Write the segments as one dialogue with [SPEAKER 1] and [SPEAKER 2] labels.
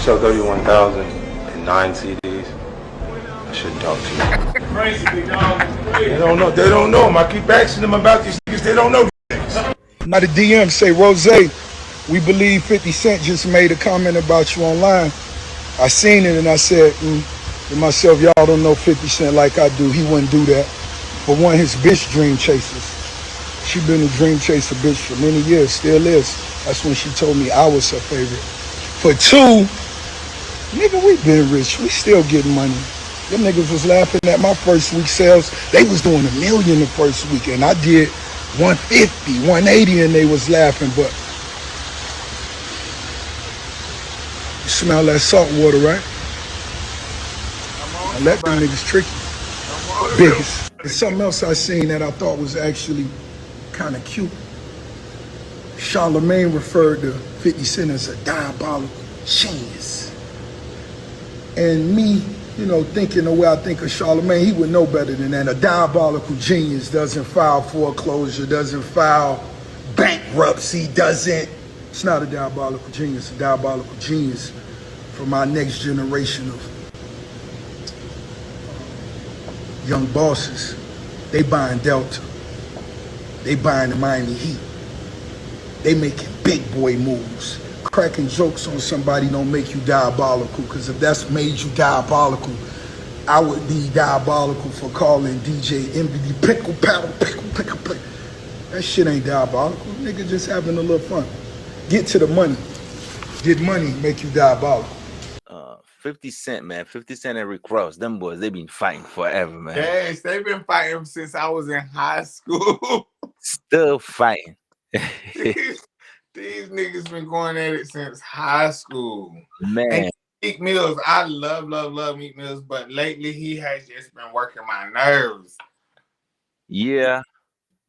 [SPEAKER 1] sell 31,009 CDs. I shouldn't talk to you.
[SPEAKER 2] Crazy, big dog.
[SPEAKER 1] They don't know. They don't know them. I keep asking them about these niggas. They don't know these things.
[SPEAKER 3] Now the DM say, Rose, we believe 50 Cent just made a comment about you online. I seen it and I said to myself, y'all don't know 50 Cent like I do. He wouldn't do that. For one, his bitch dream chasers. She been a dream chaser bitch for many years, still is. That's when she told me I was her favorite. For two, nigga, we been rich. We still getting money. Them niggas was laughing at my first week sales. They was doing $1 million the first week, and I did 150, 180, and they was laughing. But you smell that salt water, right? I let them niggas trick you. Biggest. And something else I seen that I thought was actually kind of cute. Charlemagne referred to 50 Cent as a diabolical genius. And me, you know, thinking the way I think of Charlemagne, he would know better than that. A diabolical genius doesn't file foreclosure, doesn't file bankruptcy, it's not a diabolical genius. A diabolical genius for my next generation of young bosses. They buying Delta. They buying the Miami Heat. They making big boy moves. Cracking jokes on somebody don't make you diabolical, because if that's made you diabolical, I would be diabolical for calling DJ MBD pickle paddle pickle. That shit ain't diabolical. Nigga just having a little fun. Get to the money. Get money, make you diabolical.
[SPEAKER 4] 50 Cent, man. 50 Cent and Rickross, them boys, they been fighting forever, man.
[SPEAKER 2] Yes, they've been fighting since I was in high school.
[SPEAKER 4] Still fighting.
[SPEAKER 2] These niggas been going at it since high school.
[SPEAKER 4] Man.
[SPEAKER 2] And Meek Mills, I love Meek Mills, but lately he has just been working my nerves.
[SPEAKER 4] Yeah.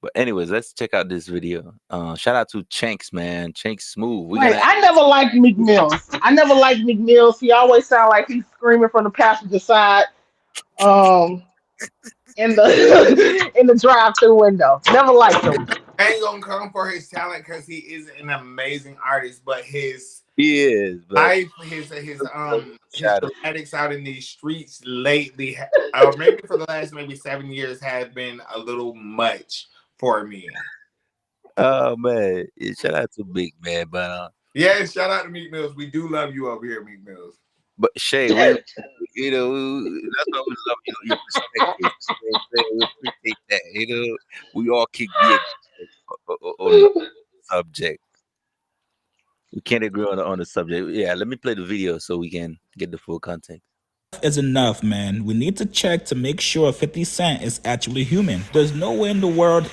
[SPEAKER 4] But anyways, let's check out this video. Shout out to Chanks, man. Chanks Smooth.
[SPEAKER 5] I never liked Meek Mills. He always sound like he's screaming from the passenger side in the in the drive-through window. Never liked him.
[SPEAKER 2] I ain't gonna come for his talent because he is an amazing artist, but his life, his dramatics out in these streets lately, maybe for the last 7 years, have been a little much for me.
[SPEAKER 4] Oh man, shout out to Big Man, but
[SPEAKER 2] yeah, shout out to Meek Mills. We do love you over here, Meek Mills.
[SPEAKER 4] But Shay, you know, that's why we love you. Your perspective. We appreciate that. You know, we all kick the on the subject. We can't agree on the subject. Yeah, let me play the video so we can get the full context.
[SPEAKER 6] Is enough, man. We need to check to make sure 50 Cent is actually human. There's no way in the world.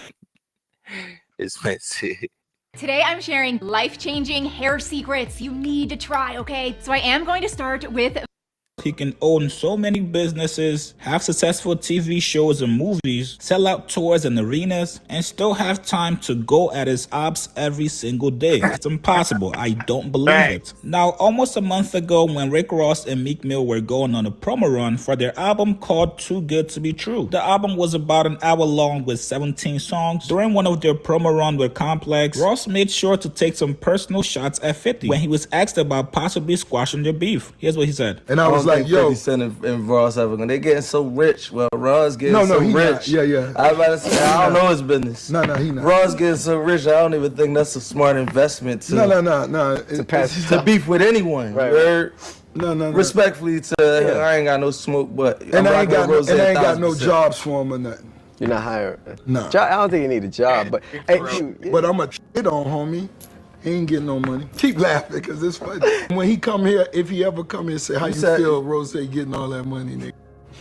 [SPEAKER 4] It's messy.
[SPEAKER 7] Today I'm sharing life-changing hair secrets you need to try, okay? So I am going to start with...
[SPEAKER 6] He can own so many businesses, have successful TV shows and movies, sell out tours and arenas, and still have time to go at his ops every single day. It's impossible. I don't believe it. Now, almost a month ago, when Rick Ross and Meek Mill were going on a promo run for their album called Too Good to Be True. The album was about an hour long with 17 songs. During one of their promo run with Complex, Ross made sure to take some personal shots at 50 when he was asked about possibly squashing their beef. Here's what he said.
[SPEAKER 3] And I was like, yo,
[SPEAKER 8] 50 Cent and Ross ever they getting so rich. Well, Ross getting so rich.
[SPEAKER 3] Not. Yeah.
[SPEAKER 8] I was about to say, I don't know his business.
[SPEAKER 3] No, he not.
[SPEAKER 8] Ross getting so rich, I don't even think that's a smart investment to to beef with anyone.
[SPEAKER 3] Right. No.
[SPEAKER 8] Respectfully I ain't got no smoke, but
[SPEAKER 3] I ain't got no jobs for him or nothing.
[SPEAKER 9] You're not hired.
[SPEAKER 3] No.
[SPEAKER 9] I don't think you need a job, but hey,
[SPEAKER 3] but I'm a shit on homie. He ain't getting no money. Keep laughing because it's funny. When he come here, if he ever come here and say, how you feel, Rose getting all that money, nigga?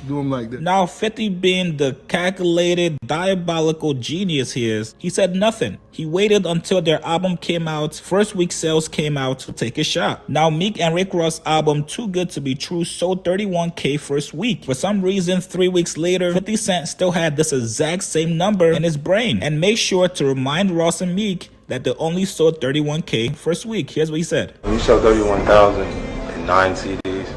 [SPEAKER 3] Do him like that.
[SPEAKER 6] Now, 50 being the calculated, diabolical genius he is, he said nothing. He waited until their album came out, first week sales came out to take a shot. Now, Meek and Rick Ross' album Too Good to Be True sold 31K first week. For some reason, 3 weeks later, 50 Cent still had this exact same number in his brain and made sure to remind Ross and Meek that they only sold 31K first week. Here's what he said.
[SPEAKER 1] When you sell 31,009 CDs,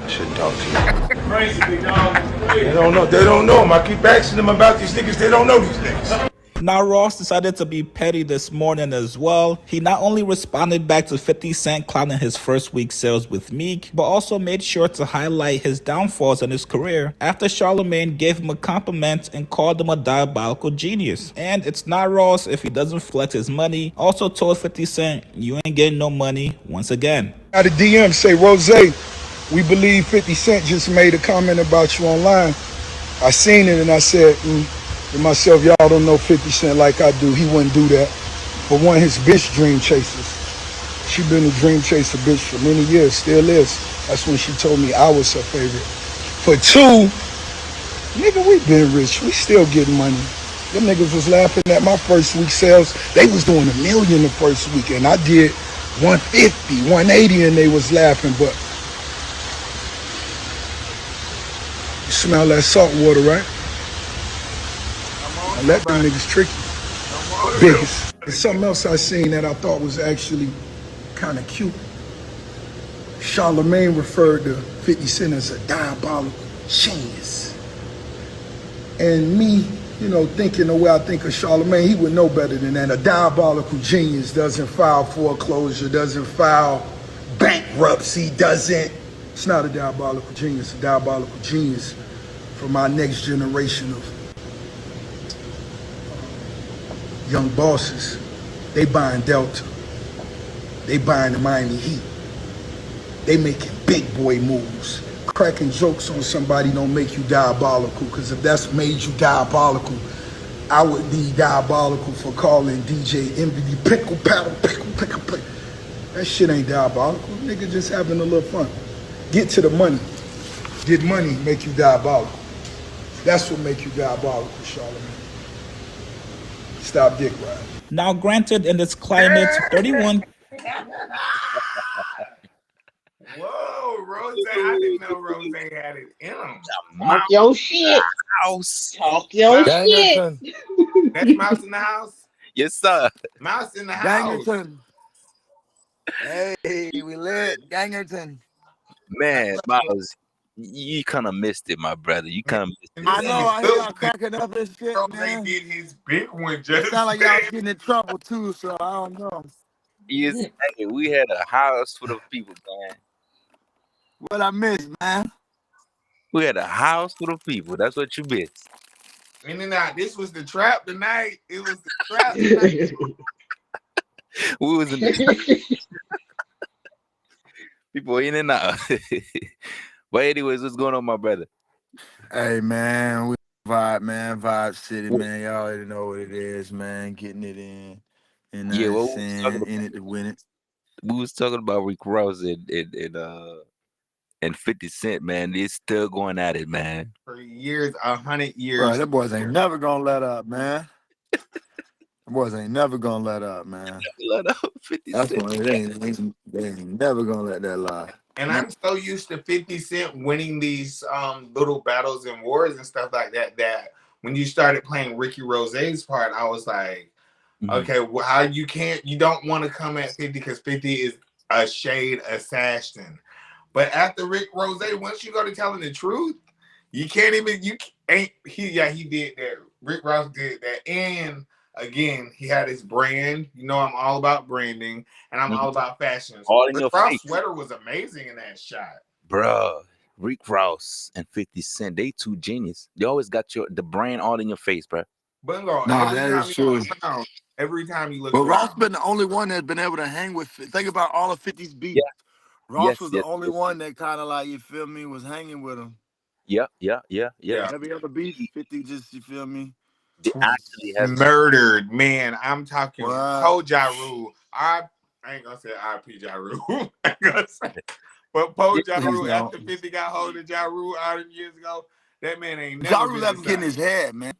[SPEAKER 1] I shouldn't talk to you.
[SPEAKER 2] Crazy, big dog.
[SPEAKER 1] They don't know them. I keep asking them about these niggas. They don't know these niggas.
[SPEAKER 6] Now, Ross decided to be petty this morning as well. He not only responded back to 50 Cent clowning his first week sales with Meek, but also made sure to highlight his downfalls in his career after Charlamagne gave him a compliment and called him a diabolical genius. And it's not Ross if he doesn't flex his money. Also told 50 Cent, you ain't getting no money once again.
[SPEAKER 3] Got a DM say, Rose, we believe 50 Cent just made a comment about you online. I seen it and I said, to myself, y'all don't know 50 Cent like I do. He wouldn't do that. For one, his bitch dream chasers. She been a dream chaser bitch for many years, still is. That's when she told me I was her favorite. For two, nigga, we been rich. We still getting money. Them niggas was laughing at my first week sales. They was doing $1 million the first week, and I did 150, 180, and they was laughing. But you smell that salt water, right? I let them niggas trick you. Biggest. There's something else I seen that I thought was actually kind of cute. Charlamagne referred to 50 Cent as a diabolical genius. And me, you know, thinking the way I think of Charlamagne, he would know better than that. A diabolical genius doesn't file foreclosure, doesn't file bankruptcy, it's not a diabolical genius. A diabolical genius for my next generation of young bosses. They buying Delta. They buying the Miami Heat. They making big boy moves. Cracking jokes on somebody don't make you diabolical, because if that's made you diabolical, I would be diabolical for calling DJ MBD pickle paddle, pickle. That shit ain't diabolical. Nigga just having a little fun. Get to the money. Get money make you diabolical. That's what make you diabolical, Charlamagne. Stop dick riding.
[SPEAKER 6] Now, granted, in this climate, 31...
[SPEAKER 2] Whoa, Rose! I didn't know Rose had it in him.
[SPEAKER 5] Talk your shit. Talk your shit.
[SPEAKER 2] That's Mouse in the house?
[SPEAKER 4] Yes, sir.
[SPEAKER 2] Mouse in the house.
[SPEAKER 10] Gangerton. Hey, we lit. Gangerton.
[SPEAKER 4] Man, Miles, you kind of missed it, my brother. You kind of missed it.
[SPEAKER 10] I know. I hear y'all cracking up this shit, man.
[SPEAKER 2] They did his big one.
[SPEAKER 10] It
[SPEAKER 2] Just
[SPEAKER 10] sound like y'all getting in trouble too, so I don't know.
[SPEAKER 4] Yes, hey, we had a house full of people, man.
[SPEAKER 10] What I missed, man?
[SPEAKER 4] We had a house full of people. That's what you missed.
[SPEAKER 2] In and out. This was the trap tonight. It was the trap tonight.
[SPEAKER 4] We was in the people in and out. But anyways, what's going on, my brother?
[SPEAKER 10] Hey, man, we vibe, man. Vibe City, man. Y'all already know what it is, man. Getting it in. And
[SPEAKER 4] Yeah, what
[SPEAKER 10] in it to win it.
[SPEAKER 4] We was talking about Rick Ross and 50 Cent, man. They're still going at it, man.
[SPEAKER 2] For years, 100 years.
[SPEAKER 10] Bro, that boys ain't never gonna let up, man. The boys ain't never gonna let up, man.
[SPEAKER 4] Let up 50
[SPEAKER 10] That's
[SPEAKER 4] Cent.
[SPEAKER 10] why they ain't never gonna let that lie.
[SPEAKER 2] And I'm so used to 50 Cent winning these little battles and wars and stuff like that, that when you started playing Ricky Rose's part, I was like, okay, well, how you don't want to come at 50 because 50 is a shade assassin. But after Rick Rose, once you go to telling the truth, he did that. Rick Ross did that. And again, he had his brand. You know, I'm all about branding and I'm all about fashion. So Rick Ross' sweater was amazing in that shot.
[SPEAKER 4] Bro, Rick Ross and 50 Cent, they two genius. You always got the brand all in your face, bro.
[SPEAKER 2] Bingo.
[SPEAKER 10] Nah, that is true.
[SPEAKER 2] Every time you look
[SPEAKER 10] but
[SPEAKER 2] around.
[SPEAKER 10] Ross been the only one that's been able to hang with. Think about all of 50's beats. Yeah. Ross was the only one that kind of like, you feel me, was hanging with him.
[SPEAKER 4] Yeah.
[SPEAKER 10] Every other beat, 50 just, you feel me?
[SPEAKER 4] They actually have
[SPEAKER 2] murdered, man. I'm talking Poe Ja Rule. I ain't gonna say R.P. Ja Rule. I ain't gonna say. But Poe Ja Rule, after 50 got hold of Ja Rule all them years ago, that man ain't never
[SPEAKER 10] Ja Rule left him getting his head, man.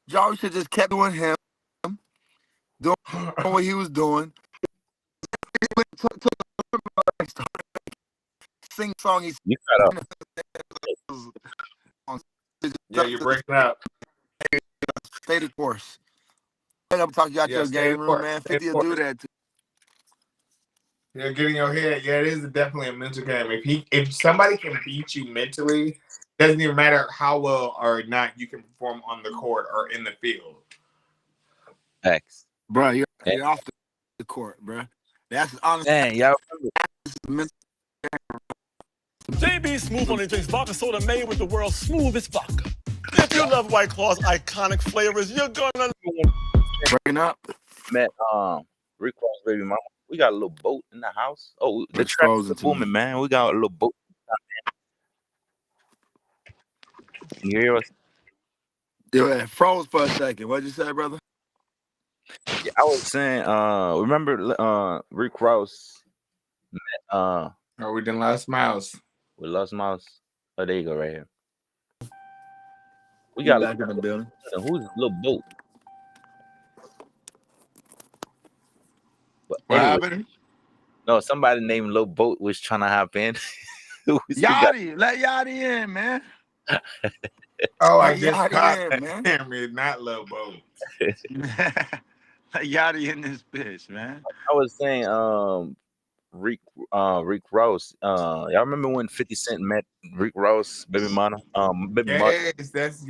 [SPEAKER 10] Ja Rule should just kept doing him, doing what he was doing. Sing song he's
[SPEAKER 4] you cut
[SPEAKER 2] up. Yeah, you're breaking up.
[SPEAKER 10] Stay the course. I'm talking out your game room, man. 50 will do that too.
[SPEAKER 2] Yeah, getting your head. Yeah, it is definitely a mental game. If somebody can beat you mentally, doesn't even matter how well or not you can perform on the court or in the field.
[SPEAKER 4] Facts.
[SPEAKER 10] Bro, you're off the court, bro. That's honestly.
[SPEAKER 4] Man, y'all
[SPEAKER 10] remember.
[SPEAKER 11] JB Smooth only drinks vodka soda made with the world's smoothest vodka. If you love White Claw's iconic flavors, you're gonna
[SPEAKER 10] breaking up.
[SPEAKER 4] Met rickross baby mama. We got a little boat in the house. Oh, the trap is booming, man. We got a little boat. Can you hear us?
[SPEAKER 10] Yeah, froze for a second. What'd you say, brother?
[SPEAKER 4] Yeah, I was saying, remember rickross met
[SPEAKER 2] oh, we done lost Miles.
[SPEAKER 4] We lost Miles. Oh, there you go, right here. We
[SPEAKER 10] got
[SPEAKER 4] back
[SPEAKER 10] in the building.
[SPEAKER 4] Who's this little boat? But
[SPEAKER 10] what
[SPEAKER 4] anyway,
[SPEAKER 10] happened?
[SPEAKER 4] No, somebody named Lil Boat was trying to hop in.
[SPEAKER 10] Yachty, let Yachty in, man.
[SPEAKER 2] Oh, I just caught that.
[SPEAKER 10] Man.
[SPEAKER 2] Damn it, not Lil Boat.
[SPEAKER 10] Let Yachty in this bitch, man.
[SPEAKER 4] I was saying, rickross. Y'all remember when 50 Cent met rickross, baby mama?
[SPEAKER 2] Yes, that's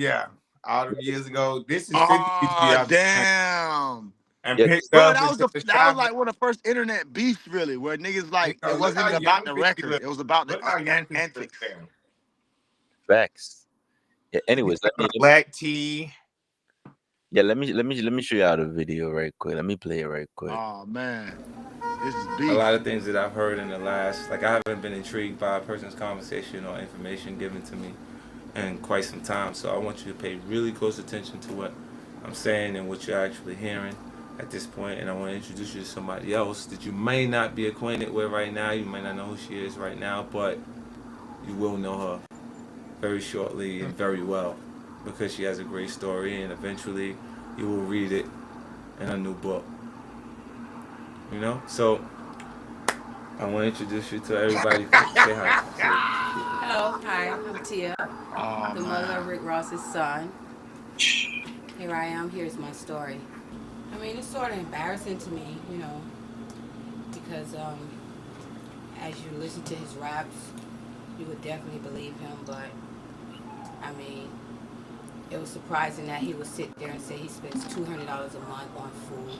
[SPEAKER 2] all the years ago. This is 50.
[SPEAKER 10] Oh, damn.
[SPEAKER 2] And picked
[SPEAKER 10] bro,
[SPEAKER 2] up.
[SPEAKER 10] that was like one of the first internet beefs, really, where niggas like it wasn't even about the record. It was about the antics.
[SPEAKER 4] Facts. Yeah. Anyways, let me
[SPEAKER 2] black tea.
[SPEAKER 4] Yeah, let me show y'all the video right quick. Let me play it right quick.
[SPEAKER 10] Oh man, this is beef.
[SPEAKER 1] A lot of things that I've heard in the last, like I haven't been intrigued by a person's conversation or information given to me in quite some time. So I want you to pay really close attention to what I'm saying and what you're actually hearing at this point. And I want to introduce you to somebody else that you may not be acquainted with right now. You may not know who she is right now, but you will know her very shortly and very well, because she has a great story, and eventually you will read it in a new book. You know? So I want to introduce you to everybody. Say hi.
[SPEAKER 12] Hello, hi, I'm Tia, the mother of Rick Ross's son. Here I am, here's my story. I mean, it's sort of embarrassing to me, you know, because as you listen to his raps, you would definitely believe him, but I mean, it was surprising that he would sit there and say he spends $200 a month on food,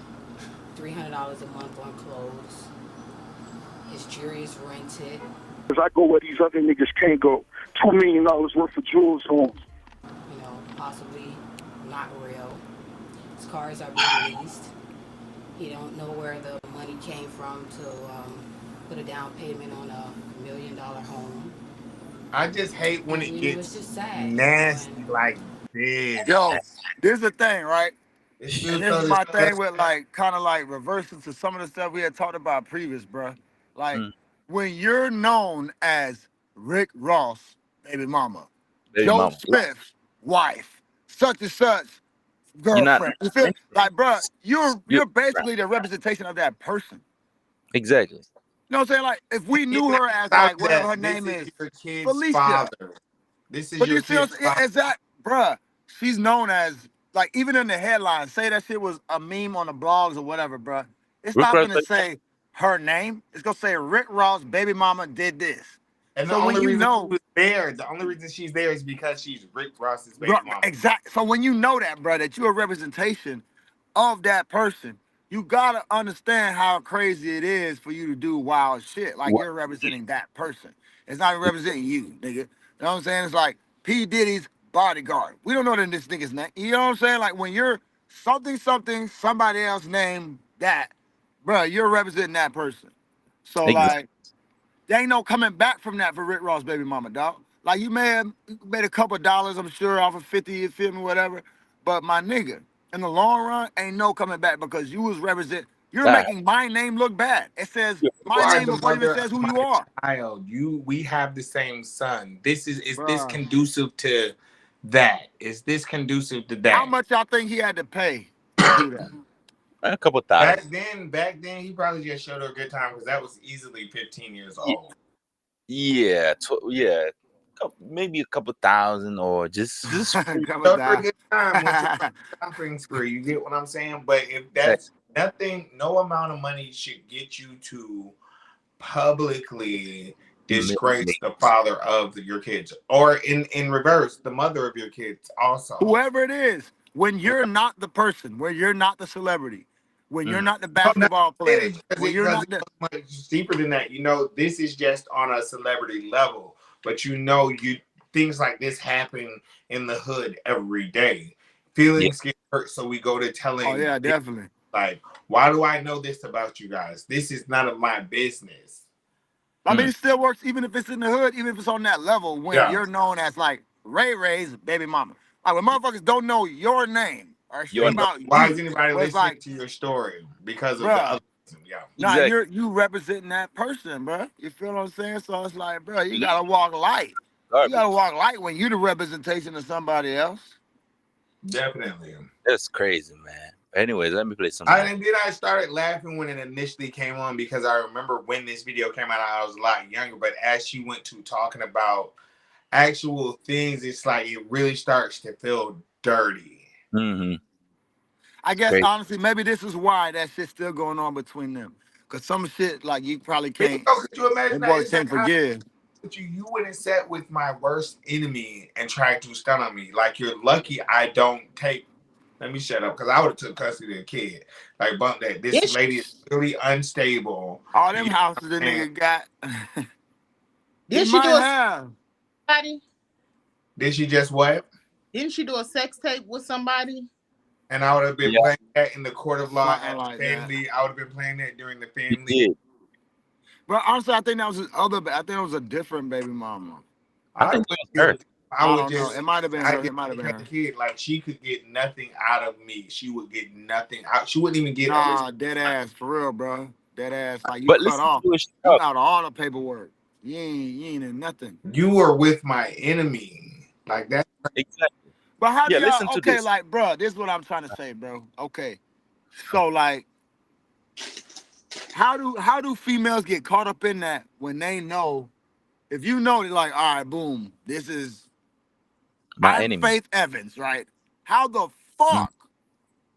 [SPEAKER 12] $300 a month on clothes. His jewelry is rented.
[SPEAKER 13] Cause I go where these other niggas can't go. $2 million worth of jewels on.
[SPEAKER 12] You know, possibly not real. His cars are being leased. He don't know where the money came from to put a down payment on $1 million home.
[SPEAKER 2] I just hate when it gets nasty like this.
[SPEAKER 10] Yo, this is the thing, right? And this is my thing with like kind of like reversing to some of the stuff we had talked about previous, bro. Like when you're known as Rick Ross, baby mama, Joe Smith's wife, such and such girlfriend. You feel like, bro, you're basically the representation of that person.
[SPEAKER 4] Exactly.
[SPEAKER 10] You know what I'm saying? Like, if we knew her as like whatever her name is, Felicia.
[SPEAKER 2] Father. This is your kid's father.
[SPEAKER 10] Exactly, bruh. She's known as, like, even in the headline, say that shit was a meme on the blogs or whatever, bruh. It's not gonna say her name. It's gonna say Rick Ross, baby mama did this.
[SPEAKER 2] And the only reason she was there, the only reason she's there is because she's Rick Ross's baby mama.
[SPEAKER 10] Exactly. So when you know that, bruh, that you're a representation of that person, you gotta understand how crazy it is for you to do wild shit. Like you're representing that person. It's not representing you, nigga. You know what I'm saying? It's like P. Diddy's bodyguard. We don't know that this nigga's name. You know what I'm saying? Like when you're something, somebody else named that, bro, you're representing that person. So like, there ain't no coming back from that for Rick Ross, baby mama, dog. Like you may have made a couple of dollars, I'm sure, off of 50, you feel me, whatever. But my nigga, in the long run, ain't no coming back because you was you're making my name look bad. It says my name before it even says who you are.
[SPEAKER 2] Child, we have the same son. Is this conducive to that? Is this conducive to that?
[SPEAKER 10] How much y'all think he had to pay to do that?
[SPEAKER 4] A couple thousand.
[SPEAKER 2] Back then, he probably just showed her a good time because that was easily 15 years old.
[SPEAKER 4] Yeah, maybe a couple thousand or just
[SPEAKER 2] a good time. Shopping spree. You get what I'm saying? But if that's nothing, no amount of money should get you to publicly disgrace the father of your kids, or in reverse, the mother of your kids also.
[SPEAKER 10] Whoever it is, when you're not the person, when you're not the celebrity, when you're not the
[SPEAKER 2] No, no,
[SPEAKER 10] basketball player, when you're
[SPEAKER 2] because
[SPEAKER 10] not
[SPEAKER 2] it
[SPEAKER 10] the
[SPEAKER 2] goes much deeper than that. You know, this is just on a celebrity level, but you know, things like this happen in the hood every day. Feelings get hurt, so we go to telling.
[SPEAKER 10] Oh yeah, definitely.
[SPEAKER 2] Like, why do I know this about you guys? This is none of my business.
[SPEAKER 10] I mean, it still works even if it's in the hood, even if it's on that level when you're known as like Ray Ray's baby mama. Like when motherfuckers don't know your name or shit about
[SPEAKER 2] Why
[SPEAKER 10] you.
[SPEAKER 2] is anybody
[SPEAKER 10] But it's
[SPEAKER 2] listening
[SPEAKER 10] like,
[SPEAKER 2] to your story? Because of the
[SPEAKER 10] bruh,
[SPEAKER 2] other person. Yeah.
[SPEAKER 10] nah, you representing that person, bro. You feel what I'm saying? So it's like, bro, you gotta walk light. You gotta walk light when you the representation of somebody else.
[SPEAKER 2] Definitely.
[SPEAKER 4] That's crazy, man. Anyways, let me play some.
[SPEAKER 2] And then I started laughing when it initially came on because I remember when this video came out, I was a lot younger. But as she went to talking about actual things, it's like it really starts to feel dirty.
[SPEAKER 10] I guess honestly, maybe this is why that shit's still going on between them. Cause some shit like you probably can't.
[SPEAKER 2] Could you imagine that?
[SPEAKER 10] Boys
[SPEAKER 2] It's
[SPEAKER 10] can't
[SPEAKER 2] like
[SPEAKER 10] forgive.
[SPEAKER 2] you went and sat with my worst enemy and tried to stun on me. Like you're lucky I don't take. Let me shut up because I would have took custody of the kid. Like bump that. This lady is really unstable.
[SPEAKER 10] All them houses the nigga got.
[SPEAKER 5] Did she do a somebody?
[SPEAKER 2] Did she just what?
[SPEAKER 5] Didn't she do a sex tape with somebody?
[SPEAKER 2] And I would have been playing that in the court of law
[SPEAKER 10] Something
[SPEAKER 2] at
[SPEAKER 10] like
[SPEAKER 2] family. I would have been playing that during the family.
[SPEAKER 10] But honestly, I think that was his other. I think it was a different baby mama.
[SPEAKER 2] I think it was her. I would
[SPEAKER 10] don't know.
[SPEAKER 2] just.
[SPEAKER 10] It might have been her. It might have been her.
[SPEAKER 2] Kid, like she could get nothing out of me. She would get nothing out. She wouldn't even get.
[SPEAKER 10] Nah, dead ass for real, bro. Dead ass. Like you cut off. You out all the paperwork. You ain't in nothing.
[SPEAKER 2] You were with my enemy. Like that.
[SPEAKER 4] Exactly.
[SPEAKER 10] But how do y'all?
[SPEAKER 4] Listen to
[SPEAKER 10] Okay,
[SPEAKER 4] this.
[SPEAKER 10] like, bro, this is what I'm trying to say, bro. Okay, so like, how do females get caught up in that when they know? If you know, they're like, all right, boom, this is
[SPEAKER 4] my enemy.
[SPEAKER 10] Faith Evans, right? How the fuck,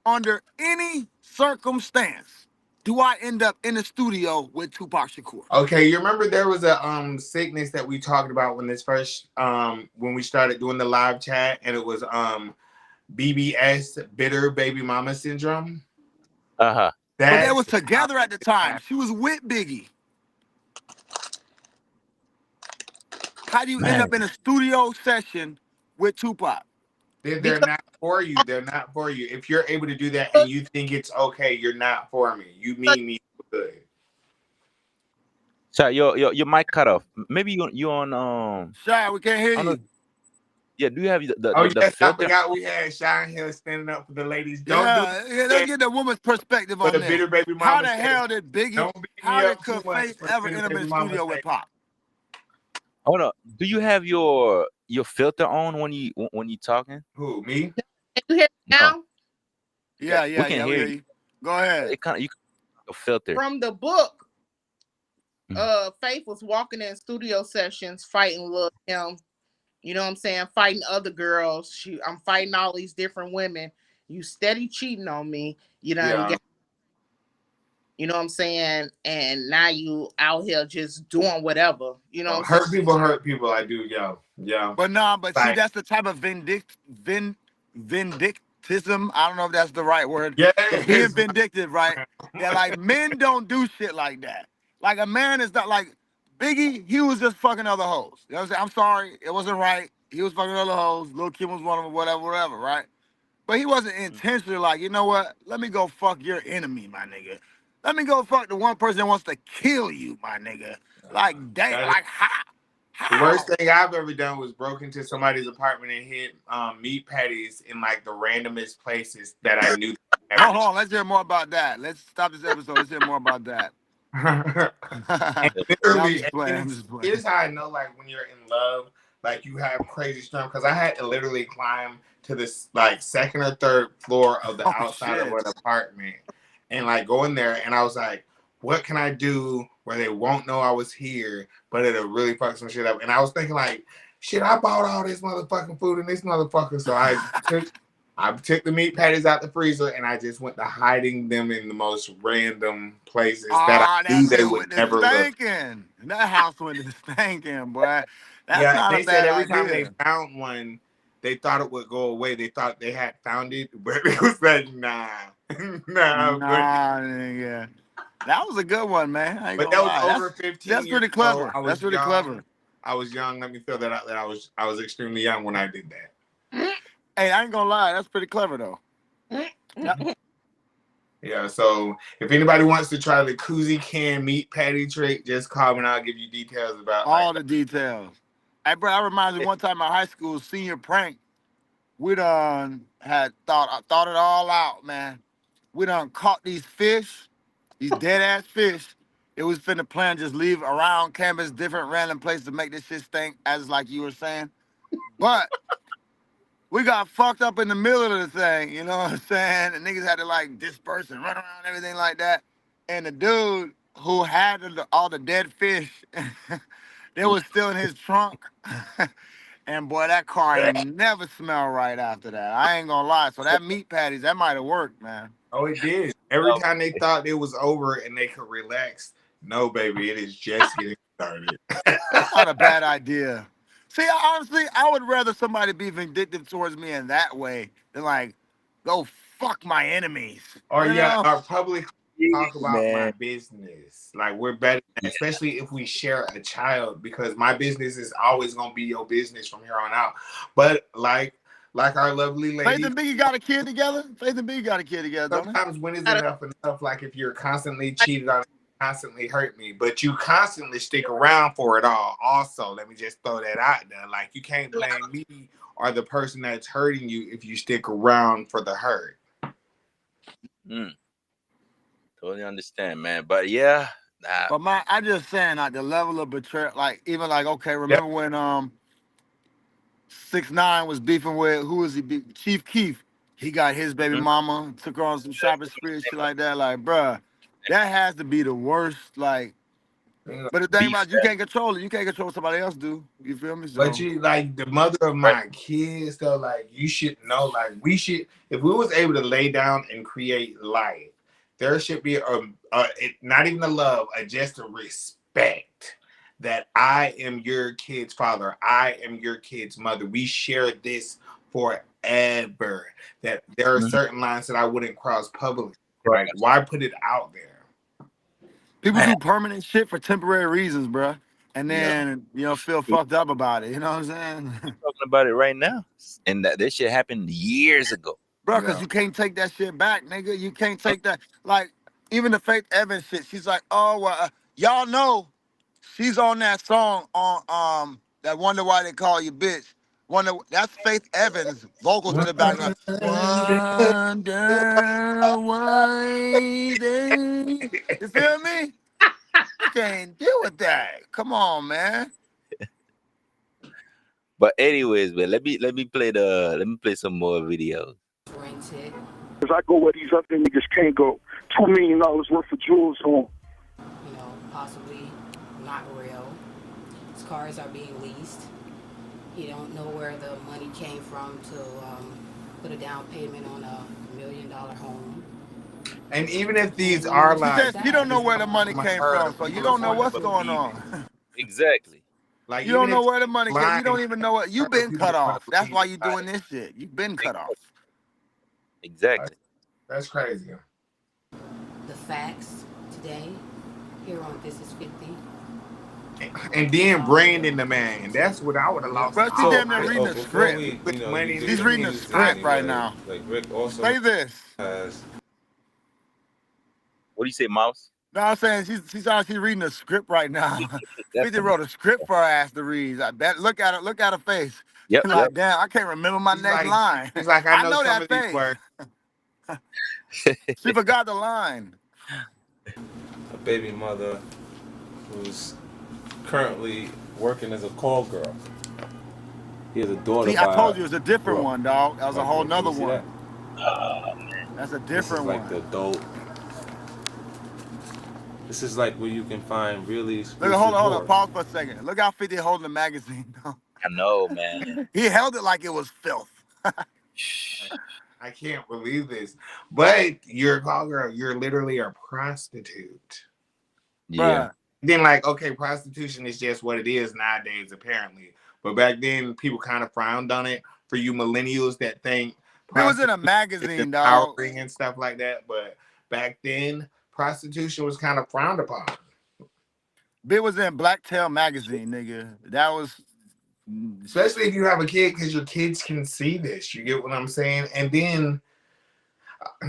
[SPEAKER 10] under any circumstance, do I end up in the studio with Tupac Shakur?
[SPEAKER 2] Okay, you remember there was a sickness that we talked about when this first when we started doing the live chat, and it was BBS, bitter baby mama syndrome.
[SPEAKER 10] But they was together at the time. She was with Biggie. How do you end up in a studio session with Tupac?
[SPEAKER 2] They're not for you. They're not for you. If you're able to do that and you think it's okay, you're not for me. You mean me good.
[SPEAKER 4] So your mic cut off. Maybe you on
[SPEAKER 10] Shy, we can't hear you.
[SPEAKER 4] Yeah, do you have the
[SPEAKER 2] Yes,
[SPEAKER 4] filter?
[SPEAKER 2] I forgot we had Shine Hill standing up for the ladies.
[SPEAKER 10] Let's get the woman's perspective on
[SPEAKER 2] the
[SPEAKER 10] this.
[SPEAKER 2] bitter baby mama
[SPEAKER 10] How the hell did Biggie? How did
[SPEAKER 2] too much
[SPEAKER 10] Faith
[SPEAKER 2] for the
[SPEAKER 10] ever
[SPEAKER 2] bitter
[SPEAKER 10] end up in
[SPEAKER 2] baby
[SPEAKER 10] the studio with Pop?
[SPEAKER 4] Hold on. Do you have your filter on when you talking?
[SPEAKER 2] Who, me?
[SPEAKER 5] Can you hear me now?
[SPEAKER 10] Yeah,
[SPEAKER 4] we can hear you.
[SPEAKER 10] Go ahead.
[SPEAKER 4] It kind of you a filter.
[SPEAKER 5] From the book, Faith was walking in studio sessions fighting Lil Kim. You know what I'm saying? Fighting other girls. I'm fighting all these different women. You steady cheating on me. You know, you know what I'm saying? And now you out here just doing whatever. You know what I'm saying?
[SPEAKER 2] Hurt people. I do, yeah.
[SPEAKER 10] But see, that's the type of vindictism. I don't know if that's the right word.
[SPEAKER 2] Yeah,
[SPEAKER 10] being vindictive, right? Yeah, like men don't do shit like that. Like a man is not like Biggie. He was just fucking other hoes. You know what I'm saying? I'm sorry, it wasn't right. He was fucking other hoes. Lil Kim was one of them. Whatever, right? But he wasn't intentionally like, you know what? Let me go fuck your enemy, my nigga. Let me go fuck the one person that wants to kill you, my nigga. Like, damn, like how?
[SPEAKER 2] The worst thing I've ever done was broke into somebody's apartment and hit meat patties in like the randomest places that I knew.
[SPEAKER 10] Hold on, let's hear more about that. Let's stop this episode. Let's hear more about that.
[SPEAKER 2] Literally, here's how I know, like, when you're in love, like, you have crazy strength. Because I had to literally climb to this, like, second or third floor of the outside of an apartment and, like, go in there. And I was like, what can I do where they won't know I was here, but it'll really fuck some shit up? And I was thinking, like, shit, I bought all this motherfucking food in this motherfucker. So I took the meat patties out the freezer and I just went to hiding them in the most random places that I knew they would never look.
[SPEAKER 10] That house went to stinking, boy. That's not
[SPEAKER 2] they
[SPEAKER 10] a bad
[SPEAKER 2] said every
[SPEAKER 10] idea.
[SPEAKER 2] time they found one, they thought it would go away. They thought they had found it, but it was like, nah,
[SPEAKER 10] yeah. That was a good one, man. I ain't
[SPEAKER 2] but
[SPEAKER 10] gonna
[SPEAKER 2] that was
[SPEAKER 10] lie.
[SPEAKER 2] over 15
[SPEAKER 10] That's
[SPEAKER 2] years
[SPEAKER 10] pretty
[SPEAKER 2] ago.
[SPEAKER 10] clever.
[SPEAKER 2] I was
[SPEAKER 10] That's really
[SPEAKER 2] young.
[SPEAKER 10] clever.
[SPEAKER 2] I was young. Let me throw that out there. I was extremely young when I did that.
[SPEAKER 10] Hey, I ain't gonna lie. That's pretty clever though.
[SPEAKER 2] Yeah, so if anybody wants to try the koozie can meat patty trick, just call me and I'll give you details about
[SPEAKER 10] all the details. Hey, bro, I reminds me one time in high school, senior prank, we done had thought it all out, man. We done caught these fish, these dead ass fish. It was finna plan just leave around campus, different random places to make this shit stink, as like you were saying. But we got fucked up in the middle of the thing, you know what I'm saying? The niggas had to like disperse and run around and everything like that. And the dude who had all the dead fish, they was still in his trunk. And boy, that car ain't never smelled right after that. I ain't gonna lie. So that meat patties, that might have worked, man.
[SPEAKER 2] Oh, it did. Every time they thought it was over and they could relax, no, baby, it is just getting started.
[SPEAKER 10] That's not a bad idea. See, honestly, I would rather somebody be vindictive towards me in that way than like, go fuck my enemies.
[SPEAKER 2] Or
[SPEAKER 10] you know?
[SPEAKER 2] or publicly talk about my business. Like we're better, especially if we share a child, because my business is always gonna be your business from here on out. But like our lovely lady,
[SPEAKER 10] Faith and Biggie got a kid together. Faith and Biggie got a kid together.
[SPEAKER 2] Sometimes when is enough enough? Like if you're constantly cheated on, constantly hurt me, but you constantly stick around for it all. Also, let me just throw that out there. Like you can't blame me or the person that's hurting you if you stick around for the hurt.
[SPEAKER 4] Totally understand, man. But yeah,
[SPEAKER 10] but I just saying like the level of betrayal, like even like okay, remember when 6ix9ine was beefing with who was he? Chief Keef. He got his baby mama, took her on some shopping spree and shit like that. Like, bruh, that has to be the worst. Like, but the thing about it, you can't control it. You can't control what somebody else do. You feel me? So.
[SPEAKER 2] But you like the mother of my kids, though. Like you should know. Like we should, if we was able to lay down and create life, there should be not even a love, just a respect that I am your kid's father. I am your kid's mother. We share this forever. That there are certain lines that I wouldn't cross publicly. Like why put it out there?
[SPEAKER 10] People do permanent shit for temporary reasons, bro. And then, feel fucked up about it. You know what I'm saying?
[SPEAKER 4] We're talking about it right now. And that this shit happened years ago.
[SPEAKER 10] Bro, because you can't take that shit back, nigga. You can't take that. Like, even the Faith Evans shit, she's like, oh, well, y'all know she's on that song on that Wonder Why They Call You Bitch. That's Faith Evans' vocals in the background. Wonder why they. You feel me? You can't deal with that. Come on, man.
[SPEAKER 4] But anyways, man, let me play some more videos.
[SPEAKER 13] Cause I go where these other niggas can't go. $2 million worth of jewels on.
[SPEAKER 12] Possibly not real. His cars are being leased. He don't know where the money came from to put a down payment on $1 million home.
[SPEAKER 2] And even if these are lies,
[SPEAKER 10] you don't know where the money came from, so you don't know what's going on.
[SPEAKER 4] Exactly.
[SPEAKER 2] Like
[SPEAKER 10] you don't know where the money came. You don't even know what you've been cut off. That's why you're doing this shit. You've been cut off.
[SPEAKER 4] Exactly.
[SPEAKER 2] That's crazy.
[SPEAKER 12] The facts today here on This Is 50.
[SPEAKER 2] And then Brandon the man. That's what I would have lost.
[SPEAKER 10] Bro, she's damn near reading the script.
[SPEAKER 2] He's
[SPEAKER 10] reading the script right now.
[SPEAKER 1] Like Rick also
[SPEAKER 10] Say this.
[SPEAKER 4] What do you say, Mouse?
[SPEAKER 10] No, I'm saying she's reading a script right now. 50 wrote a script for her ass to read. I bet. Look at her face.
[SPEAKER 4] Yep.
[SPEAKER 10] Like, damn, I can't remember my next line.
[SPEAKER 2] He's like, I know
[SPEAKER 10] that face.
[SPEAKER 2] Words.
[SPEAKER 10] She forgot the line.
[SPEAKER 1] A baby mother who's currently working as a call girl. He has a daughter.
[SPEAKER 10] See, I told you it was a different one, dog. That was a whole nother one. That's a different one.
[SPEAKER 1] Like the adult. This is like where you can find really exclusive.
[SPEAKER 10] Look, hold on. Pause for a second. Look how 50 holding the magazine.
[SPEAKER 4] I know, man.
[SPEAKER 10] He held it like it was filth.
[SPEAKER 2] I can't believe this. But you're a call girl. You're literally a prostitute.
[SPEAKER 4] Yeah.
[SPEAKER 2] Then okay, prostitution is just what it is nowadays, apparently. But back then, people kind of frowned on it. for you millennials that think
[SPEAKER 10] It was in a
[SPEAKER 2] prostitution is
[SPEAKER 10] magazine, dog.
[SPEAKER 2] empowering and stuff like that. But back then, prostitution was kind of frowned upon.
[SPEAKER 10] It was in Blacktail magazine, nigga. That was,
[SPEAKER 2] especially if you have a kid, because your kids can see this. You get what I'm saying? And then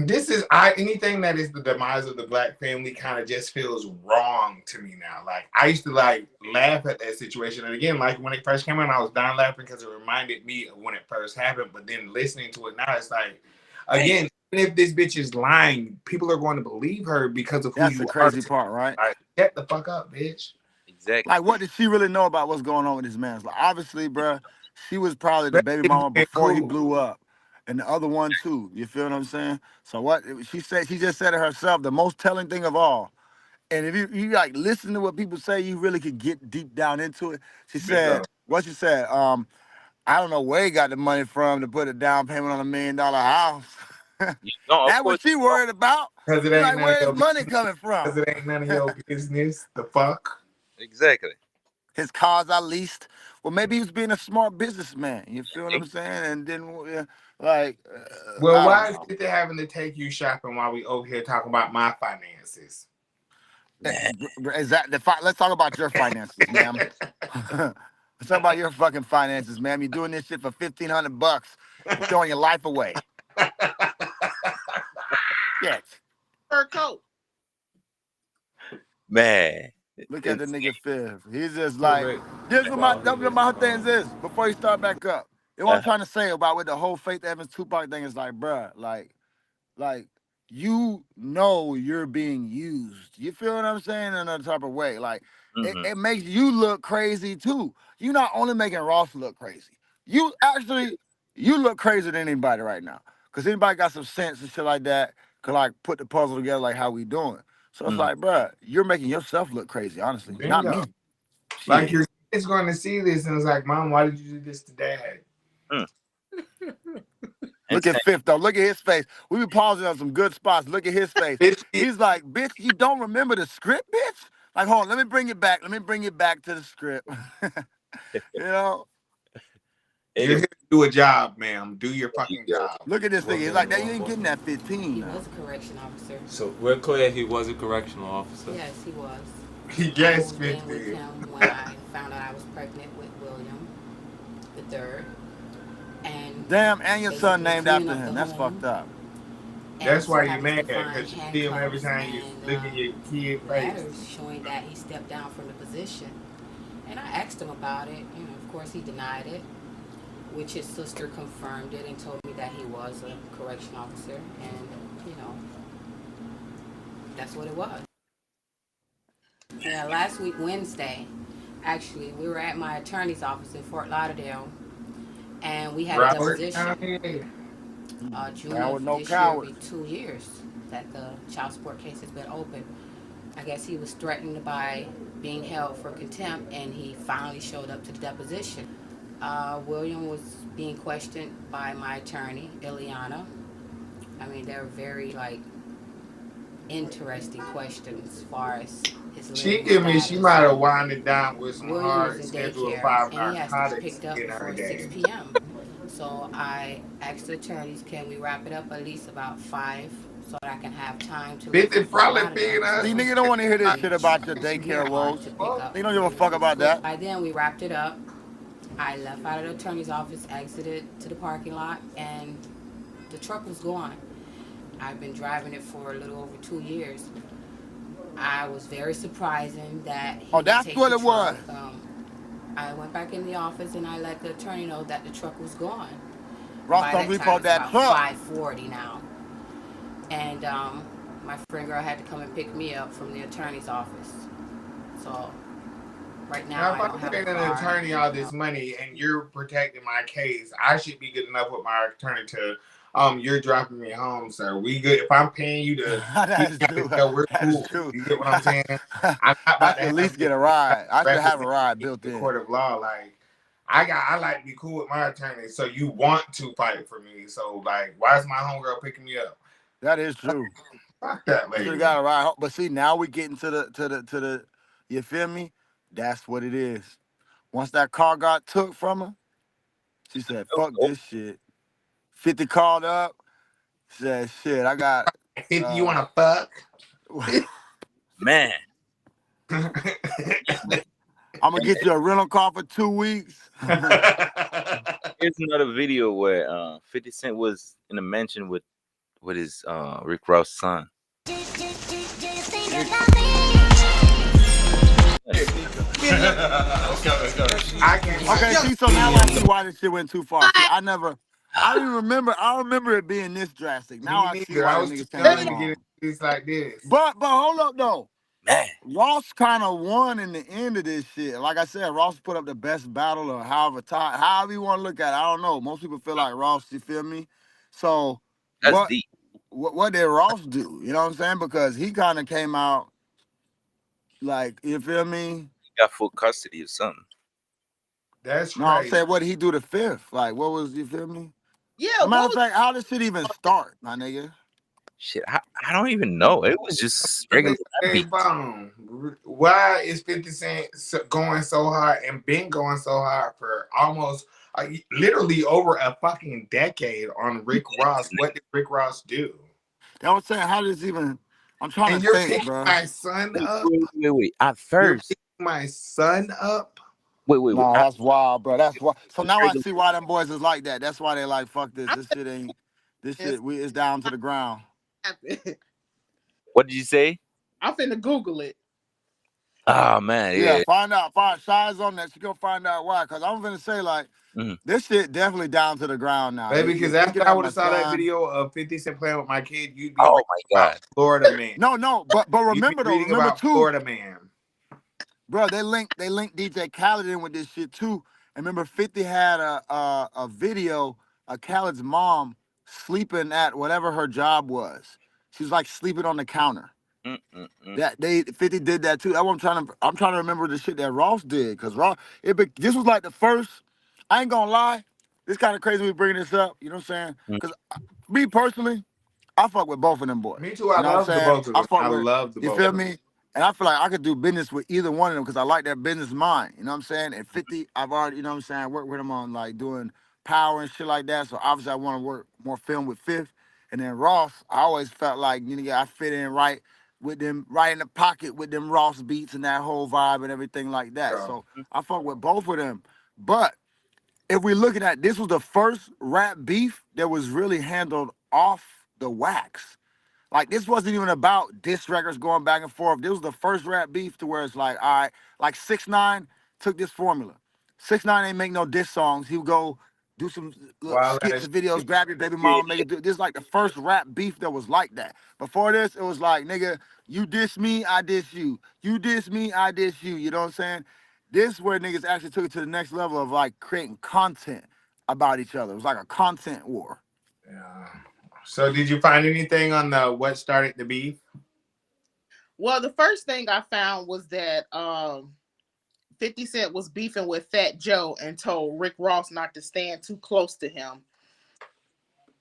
[SPEAKER 2] this is anything that is the demise of the Black family kind of just feels wrong to me now. Like I used to like laugh at that situation, and again, like when it first came out, I was dying laughing because it reminded me of when it first happened. But then listening to it now, it's like, again, even if this bitch is lying, people are going to believe her because of who
[SPEAKER 10] that's
[SPEAKER 2] you
[SPEAKER 10] the
[SPEAKER 2] are.
[SPEAKER 10] crazy part, right?
[SPEAKER 2] Like, get the fuck up, bitch.
[SPEAKER 4] Exactly.
[SPEAKER 10] Like, what did she really know about what's going on with this man? Like, obviously, bruh, she was probably the baby mama before he blew up, and the other one too. You feel what I'm saying? So what she said, she just said it herself. The most telling thing of all. And if you like listen to what people say, you really could get deep down into it. She said, what she said, I don't know where he got the money from to put a down payment on $1 million house. That's what she worried about.
[SPEAKER 2] Because it
[SPEAKER 10] She's
[SPEAKER 2] ain't
[SPEAKER 10] like,
[SPEAKER 2] none
[SPEAKER 10] where
[SPEAKER 2] of your
[SPEAKER 10] is money
[SPEAKER 2] business.
[SPEAKER 10] coming from?
[SPEAKER 2] Because it ain't none of your business. The fuck?
[SPEAKER 4] Exactly.
[SPEAKER 10] His cars I leased. Well, maybe he was being a smart businessman. You feel what I'm saying? And then,
[SPEAKER 2] well, why is it they're having to take you shopping while we over here talking about my finances?
[SPEAKER 10] Is that let's talk about your finances, ma'am. Let's talk about your fucking finances, ma'am. You're doing this shit for $1,500. You're throwing your life away. Yes.
[SPEAKER 5] Fur coat.
[SPEAKER 4] Man.
[SPEAKER 10] Look at the nigga Fifth. He's just like, this is my thing is before you start back up. You know what I'm trying to say about with the whole Faith Evans Tupac thing is like, bruh, like you know you're being used. You feel what I'm saying? In a type of way. Like it makes you look crazy too. You're not only making Ross look crazy. You look crazier than anybody right now. Cause anybody got some sense and shit like that could like put the puzzle together like how we doing. So it's like, bruh, you're making yourself look crazy, honestly.
[SPEAKER 2] Bingo.
[SPEAKER 10] Not me.
[SPEAKER 2] Like your kid's going to see this and it's like, Mom, why did you do this to Dad?
[SPEAKER 10] Look at Fifth though. Look at his face. We be pausing on some good spots. Look at his face. He's like, bitch, you don't remember the script, bitch? Like, hold on, let me bring it back. Let me bring it back to the script. You know?
[SPEAKER 2] You're here to do a job, ma'am. Do your fucking job.
[SPEAKER 10] Look at this thing. He's like, that you ain't getting that 15.
[SPEAKER 12] He was a correction officer.
[SPEAKER 1] So we're clear he was a correctional officer.
[SPEAKER 12] Yes, he was.
[SPEAKER 2] He gets
[SPEAKER 12] I moved in with him when I found out I was pregnant with William the third. And
[SPEAKER 10] damn, and your son named after him. That's fucked up.
[SPEAKER 2] That's why you're mad, because you see him every time you look at your kid face.
[SPEAKER 12] Letters showing that he stepped down from the position. And I asked him about it. You know, of course he denied it, which his sister confirmed it and told me that he was a correction officer. And, you know, that's what it was. Yeah, last week, Wednesday, actually, we were at my attorney's office in Fort Lauderdale, and we had a deposition. June of this year will be 2 years that the child support case has been open. I guess he was threatened by being held for contempt, and he finally showed up to the deposition. William was being questioned by my attorney, Ileana. I mean, they're very, interesting questions as far as his
[SPEAKER 2] she give me, she might have wound it down with some hard schedule of 5
[SPEAKER 12] and he has to
[SPEAKER 2] narcotics
[SPEAKER 12] be picked up
[SPEAKER 2] in her
[SPEAKER 12] before
[SPEAKER 2] day.
[SPEAKER 12] 6 p.m. So I asked the attorneys, can we wrap it up at least about 5 so that I can have time to...
[SPEAKER 2] Bitch, it probably big enough.
[SPEAKER 10] See, nigga don't want to hear this shit about your daycare woes. They don't give a fuck about that.
[SPEAKER 12] By then, we wrapped it up. I left out of the attorney's office, exited to the parking lot, and the truck was gone. I've been driving it for a little over 2 years. I was very surprising that he
[SPEAKER 10] that's
[SPEAKER 12] take
[SPEAKER 10] what
[SPEAKER 12] the
[SPEAKER 10] it was.
[SPEAKER 12] I went back in the office and I let the attorney know that the truck was gone.
[SPEAKER 10] Ross don't repo that truck.
[SPEAKER 12] 5:40 now, and my friend girl had to come and pick me up from the attorney's office. So right now,
[SPEAKER 2] if I'm paying an attorney all this money and you're protecting my case, I should be good enough with my attorney to. You're dropping me home, sir. We good. If I'm paying you to, we're cool.
[SPEAKER 10] True.
[SPEAKER 2] You get what I'm saying? I'm not about to
[SPEAKER 10] at least get a ride. I should have a ride built in.
[SPEAKER 2] Court of law, like I like to be cool with my attorney. So you want to fight for me? So like, why is my homegirl picking me up?
[SPEAKER 10] That is true.
[SPEAKER 2] Fuck that lady.
[SPEAKER 10] Should have got a ride home. But see, now we getting to the. You feel me? That's what it is. Once that car got took from her, She said, "Fuck this shit." 50 called up, said, "Shit, I got."
[SPEAKER 2] You want to fuck?
[SPEAKER 4] Man.
[SPEAKER 10] I'm gonna get you a rental car for 2 weeks.
[SPEAKER 4] Here's another video where 50 Cent was in a mansion with his Rick Ross son.
[SPEAKER 10] Okay, see, so now I see why this shit went too far. See, I don't remember it being this drastic. Now I see why the niggas came
[SPEAKER 2] to
[SPEAKER 10] along.
[SPEAKER 2] get it like this.
[SPEAKER 10] But hold up though.
[SPEAKER 4] Man.
[SPEAKER 10] Ross kind of won in the end of this shit. Like I said, Ross put up the best battle or however you want to look at it. I don't know. Most people feel like Ross, you feel me? So
[SPEAKER 4] That's deep.
[SPEAKER 10] What did Ross do? You know what I'm saying? Because he kind of came out like, you feel me?
[SPEAKER 4] He got full custody or something.
[SPEAKER 2] That's
[SPEAKER 10] no, I'm saying, what did he do to Fifth? Like, what was, you feel me?
[SPEAKER 5] Yeah.
[SPEAKER 10] As a matter of fact, how did shit even start, my nigga?
[SPEAKER 4] Shit, I don't even know. It was just regular.
[SPEAKER 2] Why is 50 Cent going so hard and been going so hard for almost literally over a fucking decade on Rick Ross? What did Rick Ross do?
[SPEAKER 10] I was saying, how does even? I'm trying
[SPEAKER 2] and
[SPEAKER 10] to
[SPEAKER 2] you're
[SPEAKER 10] think,
[SPEAKER 2] picking
[SPEAKER 10] bro.
[SPEAKER 2] my son up.
[SPEAKER 4] Wait. At first,
[SPEAKER 2] you're picking my son up.
[SPEAKER 4] Wait.
[SPEAKER 10] Nah, that's wild, bro. That's wild. So now I see why them boys is like that. That's why they like, fuck this. This shit ain't. This shit, it's down to the ground.
[SPEAKER 4] What did you say?
[SPEAKER 5] I'm finna Google it.
[SPEAKER 4] Oh man, yeah.
[SPEAKER 10] Find out. Shy's on that. She gonna find out why. Cause I'm gonna say like, this shit definitely down to the ground now.
[SPEAKER 2] Baby, because after I would have saw that video of 50 Cent playing with my kid, you'd be
[SPEAKER 4] my God,
[SPEAKER 2] Florida Man.
[SPEAKER 10] No, but remember though, remember too,
[SPEAKER 2] Florida Man.
[SPEAKER 10] Bro, they linked DJ Khaled in with this shit too. And remember, 50 had a video of Khaled's mom sleeping at whatever her job was. She was like sleeping on the counter. That 50 did that too. That's what I'm trying to remember the shit that Ross did, cause this was like the first. I ain't gonna lie, this kind of crazy we bringing this up. You know what I'm saying? Cause me personally, I fuck with both of them boys.
[SPEAKER 2] Me too. I
[SPEAKER 10] You know
[SPEAKER 2] love
[SPEAKER 10] what I'm
[SPEAKER 2] the
[SPEAKER 10] saying?
[SPEAKER 2] both of them. I love the both.
[SPEAKER 10] You feel me? And I feel like I could do business with either one of them because I like their business mind. You know what I'm saying? At 50, I've already, you know what I'm saying, worked with them on like doing power and shit like that. So obviously I want to work more film with Fifth. And then Ross, I always felt like, you know, I fit in right with them, right in the pocket with them Ross beats and that whole vibe and everything like that.
[SPEAKER 2] Yeah.
[SPEAKER 10] So I fuck with both of them. But if we're looking at, this was the first rap beef that was really handled off the wax. Like, this wasn't even about diss records going back and forth. This was the first rap beef to where it's like, all right, like 6ix9ine took this formula. 6ix9ine ain't make no diss songs. He would go do some little skits and videos, grab your baby mama, make it do. This is like the first rap beef that was like that. Before this, it was like, nigga, you diss me, I diss you. You diss me, I diss you. You know what I'm saying? This is where niggas actually took it to the next level of like creating content about each other. It was like a content war.
[SPEAKER 2] Yeah. So did you find anything on the what started the beef?
[SPEAKER 5] Well, the first thing I found was that 50 Cent was beefing with Fat Joe and told Rick Ross not to stand too close to him.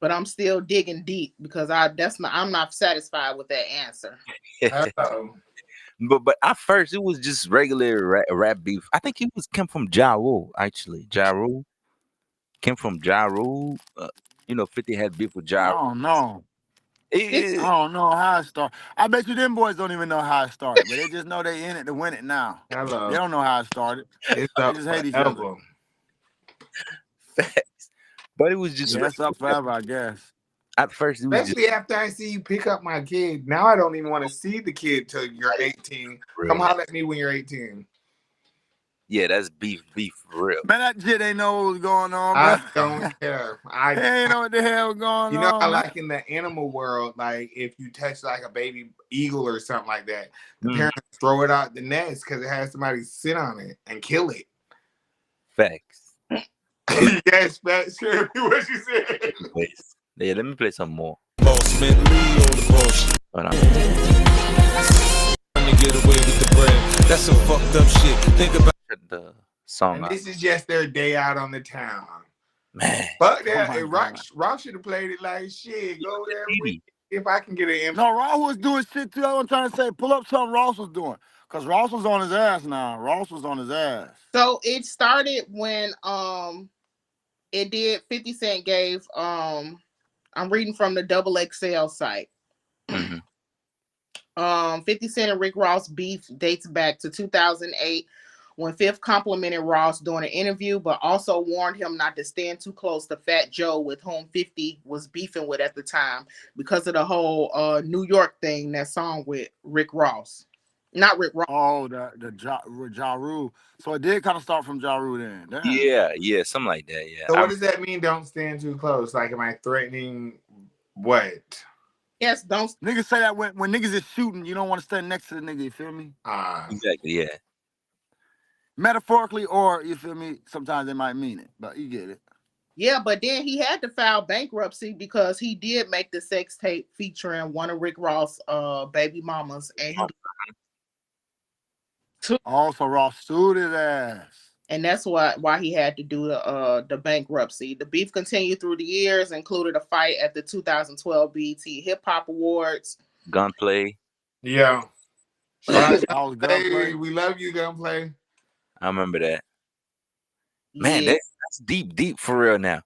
[SPEAKER 5] But I'm still digging deep because I'm not satisfied with that answer.
[SPEAKER 4] But at first it was just regular rap beef. I think came from Ja Rule, actually. Ja Rule came from Ja Rule. You know, 50 had beef with Ja Rule.
[SPEAKER 10] I don't know. I don't know how it started. I bet you them boys don't even know how it started, but they just know they in it to win it now.
[SPEAKER 2] Hello.
[SPEAKER 10] They don't know how it started.
[SPEAKER 2] It's
[SPEAKER 10] They just hate each other.
[SPEAKER 4] Facts. But it was just
[SPEAKER 10] it's up forever, I guess.
[SPEAKER 4] At first, it was
[SPEAKER 2] especially after I see you pick up my kid. Now I don't even want to see the kid till you're 18. Come holler at me when you're 18.
[SPEAKER 4] Yeah, that's beef for real.
[SPEAKER 10] Man, that shit ain't know what was going on, bro.
[SPEAKER 2] I don't care.
[SPEAKER 10] They ain't know what the hell was going on.
[SPEAKER 2] You know, I like in the animal world, like if you touch like a baby eagle or something like that, the parents throw it out the nest because it has somebody sit on it and kill it.
[SPEAKER 4] Facts.
[SPEAKER 2] Yes, facts. Sure, what you said.
[SPEAKER 4] Yeah, let me play some more.
[SPEAKER 14] Boss man, Lee on the bullshit.
[SPEAKER 4] Hold on.
[SPEAKER 14] To get away with the bread. That's some fucked up shit. Think about
[SPEAKER 4] the song.
[SPEAKER 2] And this is just their day out on the town.
[SPEAKER 4] Man.
[SPEAKER 2] But Rock should have played it like shit. Go there if I can get an
[SPEAKER 10] No, Ross was doing shit too. I'm trying to say, pull up something Ross was doing. Because Ross was on his ass now. Ross was on his ass.
[SPEAKER 5] So it started when It did. 50 Cent gave I'm reading from the Double XL site. 50 Cent and Rick Ross beef dates back to 2008 when Fifth complimented Ross during an interview, but also warned him not to stand too close to Fat Joe, with whom 50 was beefing with at the time because of the whole New York thing, that song with Rick Ross. Not Rick Ross.
[SPEAKER 10] Oh, the Ja Rule. So it did kind of start from Ja Rule then.
[SPEAKER 4] Damn. Yeah, something like that. Yeah.
[SPEAKER 2] So what does that mean? Don't stand too close. Like, am I threatening what?
[SPEAKER 5] Yes, don't.
[SPEAKER 10] Niggas say that when niggas is shooting, you don't want to stand next to the nigga. You feel me?
[SPEAKER 4] Exactly. Yeah.
[SPEAKER 10] Metaphorically, or you feel me? Sometimes they might mean it, but you get it.
[SPEAKER 5] Yeah, but then he had to file bankruptcy because he did make the sex tape featuring one of Rick Ross' baby mamas, and he.
[SPEAKER 10] Also, Ross sued his ass.
[SPEAKER 5] And that's why he had to do the bankruptcy. The beef continued through the years, included a fight at the 2012 BET Hip Hop Awards.
[SPEAKER 4] Gunplay.
[SPEAKER 2] Yeah.
[SPEAKER 10] Gunplay.
[SPEAKER 2] We love you, Gunplay.
[SPEAKER 4] I remember that. Man, that's deep for real now.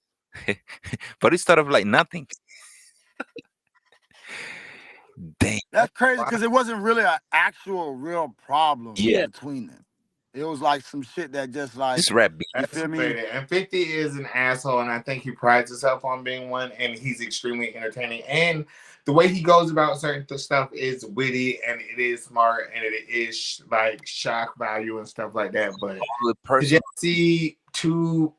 [SPEAKER 4] But it started like nothing. Dang.
[SPEAKER 10] That's crazy because it wasn't really an actual real problem between them. It was like some shit that just like
[SPEAKER 4] just rap beat.
[SPEAKER 10] You feel me?
[SPEAKER 2] And 50 is an asshole, and I think he prides himself on being one, and he's extremely entertaining. And the way he goes about certain stuff is witty, and it is smart, and it is like shock value and stuff like that. But to just see two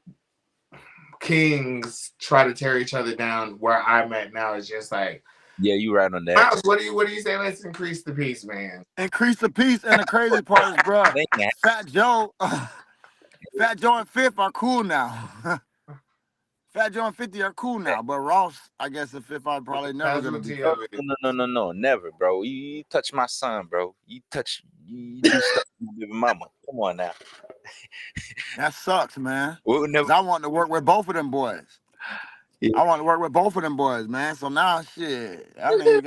[SPEAKER 2] kings try to tear each other down where I'm at now is just like,
[SPEAKER 4] yeah, you right on that.
[SPEAKER 2] Miles, what do you say? Let's increase the peace, man.
[SPEAKER 10] Increase the peace, and the crazy part is, bro, Fat Joe and Fifth are cool now. Fat Joe and 50 are cool now, but Ross, I guess, and Fifth are probably never gonna be cool.
[SPEAKER 4] No, never, bro. You touch my son, bro. You do stuff to my baby mama. Come on now.
[SPEAKER 10] That sucks, man. I want to work with both of them boys. Yeah. I want to work with both of them boys, man. So now, shit, I think you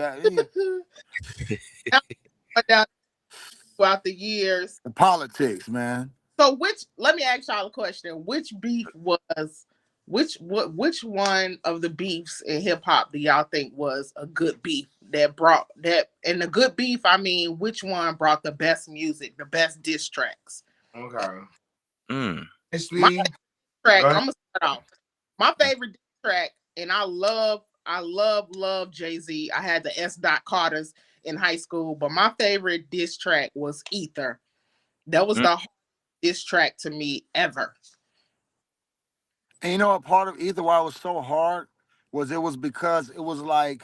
[SPEAKER 10] got
[SPEAKER 5] throughout the years.
[SPEAKER 10] The politics, man.
[SPEAKER 5] So let me ask y'all a question. Which beef was which one of the beefs in hip hop do y'all think was a good beef that brought that? And the good beef, I mean, which one brought the best music, the best diss tracks?
[SPEAKER 2] Okay.
[SPEAKER 5] My track, I'm gonna start off. My favorite diss track, and I love Jay-Z. I had the S. Carters in high school, but my favorite diss track was Ether. That was the hardest diss track to me ever.
[SPEAKER 10] And you know what part of Ether why it was so hard was because it was like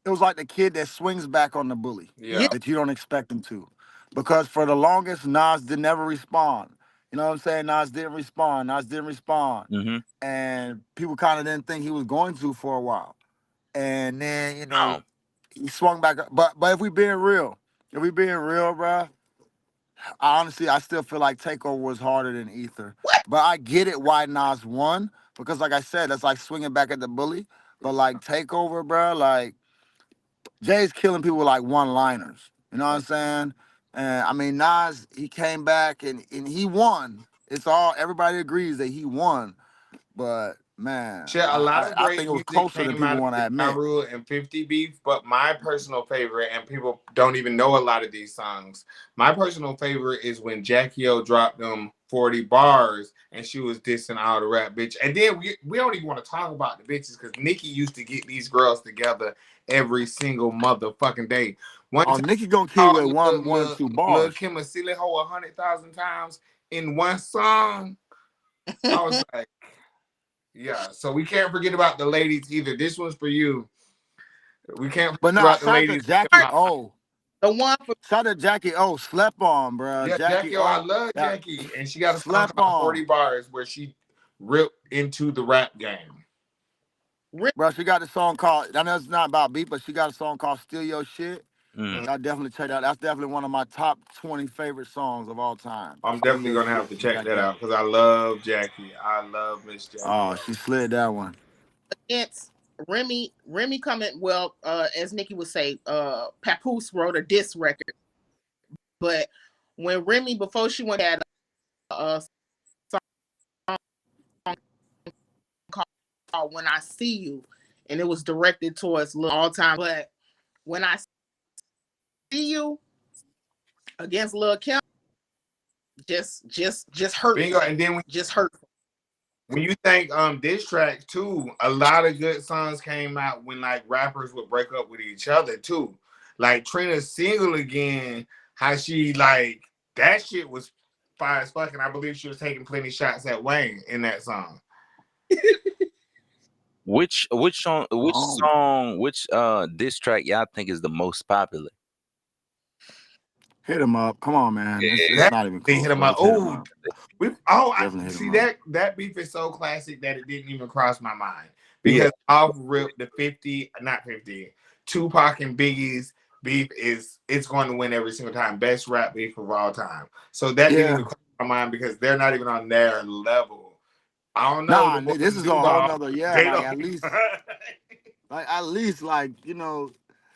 [SPEAKER 10] the kid that swings back on the bully that you don't expect him to. Because for the longest, Nas did never respond. You know what I'm saying? Nas didn't respond. And people kind of didn't think he was going to for a while. And then, you know, he swung back up. But if we being real, bro, honestly, I still feel like Takeover was harder than Ether. But I get it why Nas won. Because like I said, that's like swinging back at the bully. But like Takeover, bro, like Jay's killing people with like one-liners. You know what I'm saying? And I mean, Nas, he came back and he won. Everybody agrees that he won. But man,
[SPEAKER 2] a lot of
[SPEAKER 10] I
[SPEAKER 2] great
[SPEAKER 10] think it was
[SPEAKER 2] music
[SPEAKER 10] closer than people want to admit.
[SPEAKER 2] Ja Rule and 50 beef, but my personal favorite, and people don't even know a lot of these songs. My personal favorite is when Jackie O dropped them 40 bars and she was dissing all the rap bitch. And then we don't even want to talk about the bitches because Nicki used to get these girls together every single motherfucking day.
[SPEAKER 10] Nicki gonna kill with one or two bars.
[SPEAKER 2] Lil' Kim a silly hoe 100,000 times in one song. I was like, yeah, so we can't forget about the ladies either. This one's for you. We can't forget about the ladies.
[SPEAKER 10] Jackie O.
[SPEAKER 5] The one for
[SPEAKER 10] shout out Jackie O. Slept on, bro.
[SPEAKER 2] Yeah, Jackie O. I love Jackie. And she got a song called 40 bars where she ripped into the rap game.
[SPEAKER 10] Bro, she got a song called, I know it's not about beat, but she got a song called Steal Your Shit. I'll definitely check that out. That's definitely one of my top 20 favorite songs of all time.
[SPEAKER 2] I'm definitely going to have to check that out because I love Jackie. I love Miss Jackie.
[SPEAKER 10] Oh, she slid that one.
[SPEAKER 5] Against Remy coming, well, as Nicki would say, Papoose wrote a diss record. But when Remy, before she went at song called When I See You, and it was directed towards all time. But When I See You against Lil Kim, just hurtful.
[SPEAKER 2] Bingo. And then
[SPEAKER 5] just hurtful.
[SPEAKER 2] When you think diss track too, a lot of good songs came out when like rappers would break up with each other too. Like Trina's Single Again, how she like that shit was fire as fuck, and I believe she was taking plenty shots at Wayne in that song.
[SPEAKER 4] Which song which diss track y'all think is the most popular?
[SPEAKER 10] Hit him up. Come on, man. It's
[SPEAKER 2] That
[SPEAKER 10] not even
[SPEAKER 2] they
[SPEAKER 10] close.
[SPEAKER 2] hit him
[SPEAKER 10] Bro.
[SPEAKER 2] up.
[SPEAKER 10] Just hit him
[SPEAKER 2] Oh,
[SPEAKER 10] up.
[SPEAKER 2] I see that beef is so classic that it didn't even cross my mind because off rip the 50, Tupac and Biggie's beef it's going to win every single time. Best rap beef of all time. So that didn't even cross my mind because they're not even on their level. I don't know.
[SPEAKER 10] Nah,
[SPEAKER 2] The boys
[SPEAKER 10] this is a
[SPEAKER 2] do
[SPEAKER 10] whole
[SPEAKER 2] ball.
[SPEAKER 10] nother,
[SPEAKER 2] They
[SPEAKER 10] like
[SPEAKER 2] don't.
[SPEAKER 10] at least, like, you know,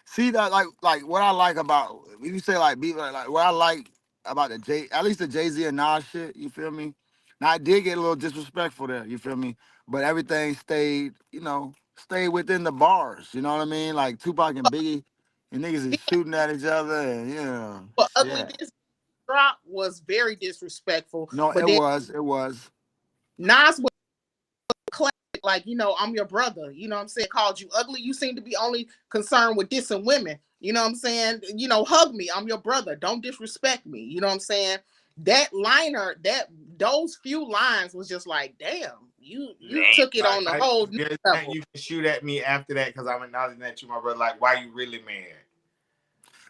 [SPEAKER 10] see that, like what I like about, when you say like beef, like what I like about at least the Jay-Z and Nas shit, you feel me? Now I did get a little disrespectful there, you feel me? But everything stayed, stayed within the bars, you know what I mean? Like Tupac and Biggie, and niggas is shooting at each other, and
[SPEAKER 5] But
[SPEAKER 10] shit.
[SPEAKER 5] Ugly This Drop was very disrespectful.
[SPEAKER 10] No,
[SPEAKER 5] but
[SPEAKER 10] it
[SPEAKER 5] then
[SPEAKER 10] was.
[SPEAKER 5] Nas was classic, like, I'm your brother. You know what I'm saying? Called you ugly. You seem to be only concerned with dissing women. You know what I'm saying? Hug me. I'm your brother. Don't disrespect me. You know what I'm saying? That liner, those few lines was just like, damn, you took it on the whole level.
[SPEAKER 2] You can shoot at me after that because I'm acknowledging that you, my brother. Like, why you really mad?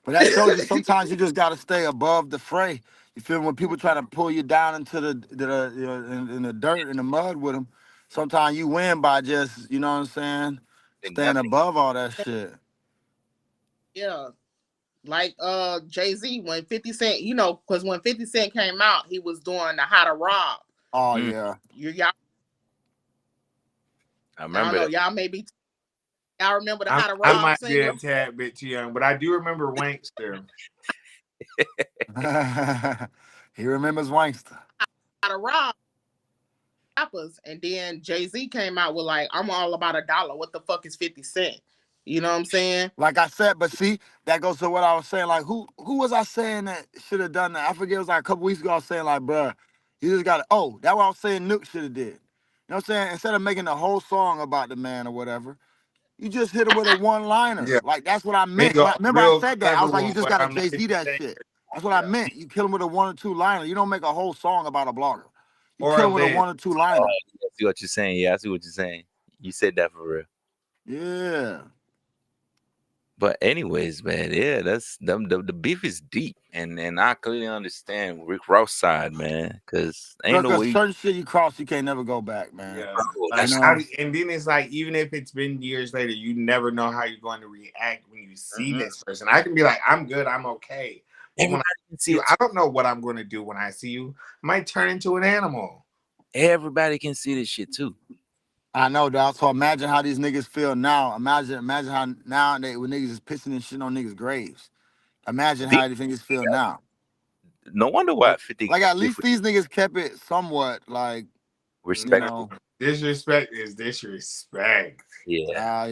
[SPEAKER 10] But that shows you sometimes you just got to stay above the fray. You feel me? When people try to pull you down into in the dirt, in the mud with them, sometimes you win by just, you know what I'm saying, staying above all that shit.
[SPEAKER 5] Yeah. Like Jay-Z, when 50 Cent, because when 50 Cent came out, he was doing the How to Rob.
[SPEAKER 10] Oh, yeah.
[SPEAKER 5] Y'all,
[SPEAKER 4] I remember
[SPEAKER 5] I don't know, y'all remember the How to Rob
[SPEAKER 2] I might
[SPEAKER 5] single?
[SPEAKER 2] be a tad bit too young, but I do remember Wankster.
[SPEAKER 10] He remembers Wankster.
[SPEAKER 5] How to Rob rappers, and then Jay-Z came out with like, I'm all about $1. What the fuck is 50 Cent? You know what I'm saying?
[SPEAKER 10] Like I said, but see, that goes to what I was saying. Like, who was I saying that should have done that? I forget. It was like a couple weeks ago. I was saying like, bruh, you just got to. Oh, that's what I was saying. Nook should have did. You know what I'm saying? Instead of making the whole song about the man or whatever, you just hit him with a one-liner.
[SPEAKER 2] Yeah.
[SPEAKER 10] Like that's what I meant.
[SPEAKER 2] Bingo,
[SPEAKER 10] Remember, I
[SPEAKER 2] real
[SPEAKER 10] said that. I
[SPEAKER 2] clever
[SPEAKER 10] was like, you
[SPEAKER 2] one,
[SPEAKER 10] just
[SPEAKER 2] but
[SPEAKER 10] got to
[SPEAKER 2] I'm not
[SPEAKER 10] Jay-Z that shit. That's what I meant. You kill him with a 1 or 2 liner. You don't make a whole song about a blogger. You
[SPEAKER 2] or
[SPEAKER 10] kill
[SPEAKER 2] a
[SPEAKER 10] him with a
[SPEAKER 2] list.
[SPEAKER 10] 1 or 2 liner.
[SPEAKER 4] I see what you're saying. Yeah, I see what you're saying. You said that for real.
[SPEAKER 10] Yeah.
[SPEAKER 4] But anyways, man, yeah, that's the beef is deep, and I clearly understand Rick Ross side, man, because ain't no
[SPEAKER 10] Because
[SPEAKER 4] way.
[SPEAKER 10] certain shit you cross, you can't never go back, man.
[SPEAKER 2] Yeah.
[SPEAKER 10] Like,
[SPEAKER 2] And then it's like, even if it's been years later, you never know how you're going to react when you see this person. I can be like, I'm good, I'm okay. But when I see you, I don't know what I'm going to do when I see you. I might turn into an animal.
[SPEAKER 4] Everybody can see this shit too.
[SPEAKER 10] I know, dog. So imagine how these niggas feel now. Imagine how now when niggas is pissing and shit on niggas' graves. Imagine how these niggas feel now.
[SPEAKER 4] No wonder why 50.
[SPEAKER 10] Like at least these niggas kept it somewhat like
[SPEAKER 4] respectful.
[SPEAKER 2] Disrespect is disrespect.
[SPEAKER 4] Yeah.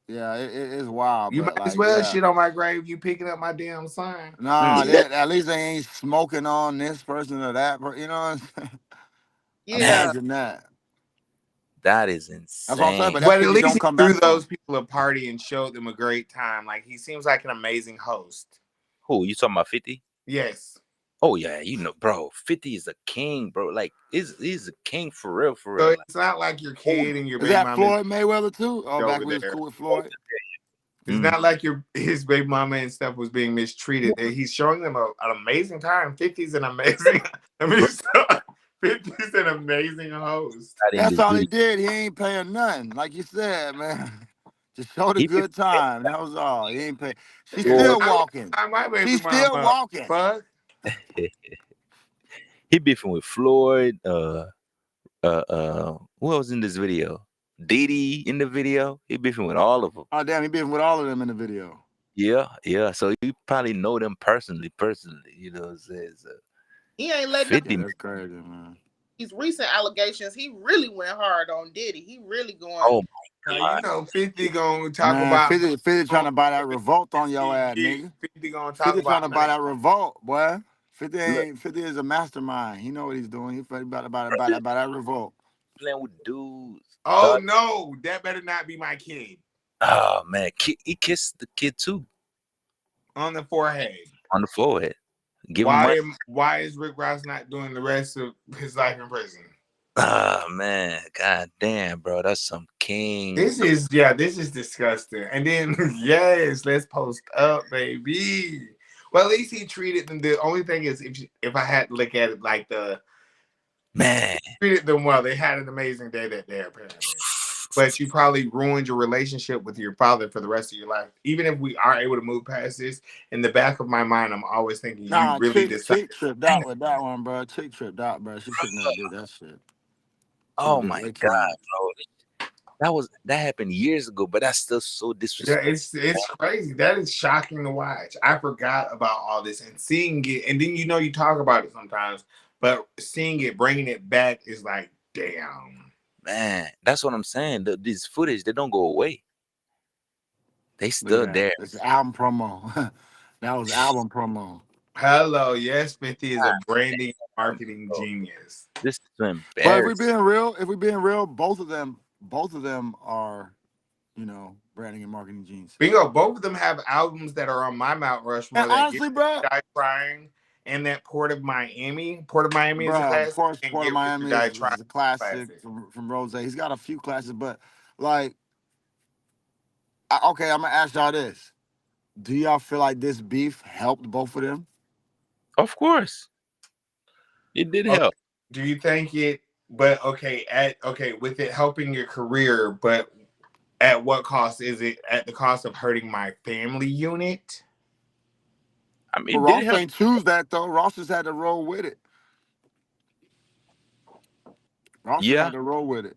[SPEAKER 10] Yeah. It is wild.
[SPEAKER 2] You
[SPEAKER 10] but
[SPEAKER 2] might as
[SPEAKER 10] like,
[SPEAKER 2] well
[SPEAKER 10] yeah.
[SPEAKER 2] shit on my grave. You picking up my damn sign.
[SPEAKER 10] Nah, at least they ain't smoking on this person or that person. You know what I'm saying?
[SPEAKER 5] Yeah.
[SPEAKER 10] Imagine that.
[SPEAKER 4] That is insane.
[SPEAKER 10] That's what I'm saying. But
[SPEAKER 2] at
[SPEAKER 10] shit you
[SPEAKER 2] least
[SPEAKER 10] don't
[SPEAKER 2] he
[SPEAKER 10] come
[SPEAKER 2] threw
[SPEAKER 10] back
[SPEAKER 2] those
[SPEAKER 10] from.
[SPEAKER 2] people a party and showed them a great time. Like, he seems like an amazing host.
[SPEAKER 4] Who you talking about? 50?
[SPEAKER 2] Yes.
[SPEAKER 4] Oh yeah, bro. 50 is a king, bro. Like he's a king for real, for real.
[SPEAKER 2] So it's not like your kid and your
[SPEAKER 10] Is
[SPEAKER 2] baby
[SPEAKER 10] that
[SPEAKER 2] mama
[SPEAKER 10] Floyd Mayweather too? Oh, back
[SPEAKER 2] over
[SPEAKER 10] when he was
[SPEAKER 2] there.
[SPEAKER 10] cool with Floyd.
[SPEAKER 2] It's not like his baby mama and stuff was being mistreated. He's showing them an amazing time. 50's an amazing. 50's an amazing host.
[SPEAKER 10] That's all he did. He ain't paying nothing, like you said, man. Just show the good time. That was all. He ain't pay. She's still walking. She's still walking.
[SPEAKER 2] Fuck.
[SPEAKER 4] He beefing with Floyd. Who else in this video? Diddy in the video. He beefing with all of them.
[SPEAKER 10] Oh damn, he beefing with all of them in the video.
[SPEAKER 4] Yeah. So you probably know them personally. You know what I'm saying? So
[SPEAKER 5] he ain't letting
[SPEAKER 4] 50.
[SPEAKER 10] That's crazy, man.
[SPEAKER 5] these recent allegations, he really went hard on Diddy. He really going.
[SPEAKER 4] Oh my
[SPEAKER 2] Now,
[SPEAKER 4] God.
[SPEAKER 2] you know, 50 gonna talk
[SPEAKER 10] Man,
[SPEAKER 2] about
[SPEAKER 10] 50 trying to buy that revolt on your ass, nigga.
[SPEAKER 2] 50 gonna talk
[SPEAKER 10] 50 trying
[SPEAKER 2] about
[SPEAKER 10] to buy that revolt, boy.
[SPEAKER 4] Look,
[SPEAKER 10] 50 is a mastermind. He know what he's doing. He's about that revolt.
[SPEAKER 4] playing with dudes.
[SPEAKER 2] Oh no, that better not be my kid.
[SPEAKER 4] Oh man, he kissed the kid too
[SPEAKER 2] On the forehead.
[SPEAKER 4] on the forehead. Give him money.
[SPEAKER 2] Why is Rick Ross not doing the rest of his life in prison?
[SPEAKER 4] Oh man, god damn, bro, that's some king.
[SPEAKER 2] This is disgusting. And then yes, let's post up, baby. Well, at least he treated them. The only thing is, if I had to look at it like
[SPEAKER 4] man,
[SPEAKER 2] treated them well. They had an amazing day that day, apparently. But you probably ruined your relationship with your father for the rest of your life. Even if we are able to move past this, in the back of my mind, I'm always thinking you really decided.
[SPEAKER 10] Chick tripped out with that one, bro. Chick tripped out, bro. She should never did that shit.
[SPEAKER 4] Oh my god, bro. That happened years ago, but that's still so disrespectful.
[SPEAKER 2] Yeah, it's crazy. That is shocking to watch. I forgot about all this and seeing it, and then you talk about it sometimes, but seeing it, bringing it back is like, damn.
[SPEAKER 4] Man, that's what I'm saying. These footage, they don't go away. They still there.
[SPEAKER 10] It's album promo. That was album promo.
[SPEAKER 2] Hello, yes, 50 is a branding marketing genius.
[SPEAKER 4] This is embarrassing.
[SPEAKER 10] But if we're being real, both of them are, branding and marketing geniuses.
[SPEAKER 2] Bingo, both of them have albums that are on my Mount Rushmore.
[SPEAKER 10] And honestly, bro,
[SPEAKER 2] Die Trying and that Port of Miami. Port of Miami is a
[SPEAKER 10] of
[SPEAKER 2] classic.
[SPEAKER 10] course, Port of Miami is a classic from Rose. He's got a few classics, but like, okay, I'm gonna ask y'all this: do y'all feel like this beef helped both of them?
[SPEAKER 4] Of course, it did help.
[SPEAKER 2] Do you think it? But with it helping your career, but at what cost? Is it at the cost of hurting my family unit?
[SPEAKER 10] I mean, Ross ain't choose that though. Ross just had to roll with it. Ross had to roll with it.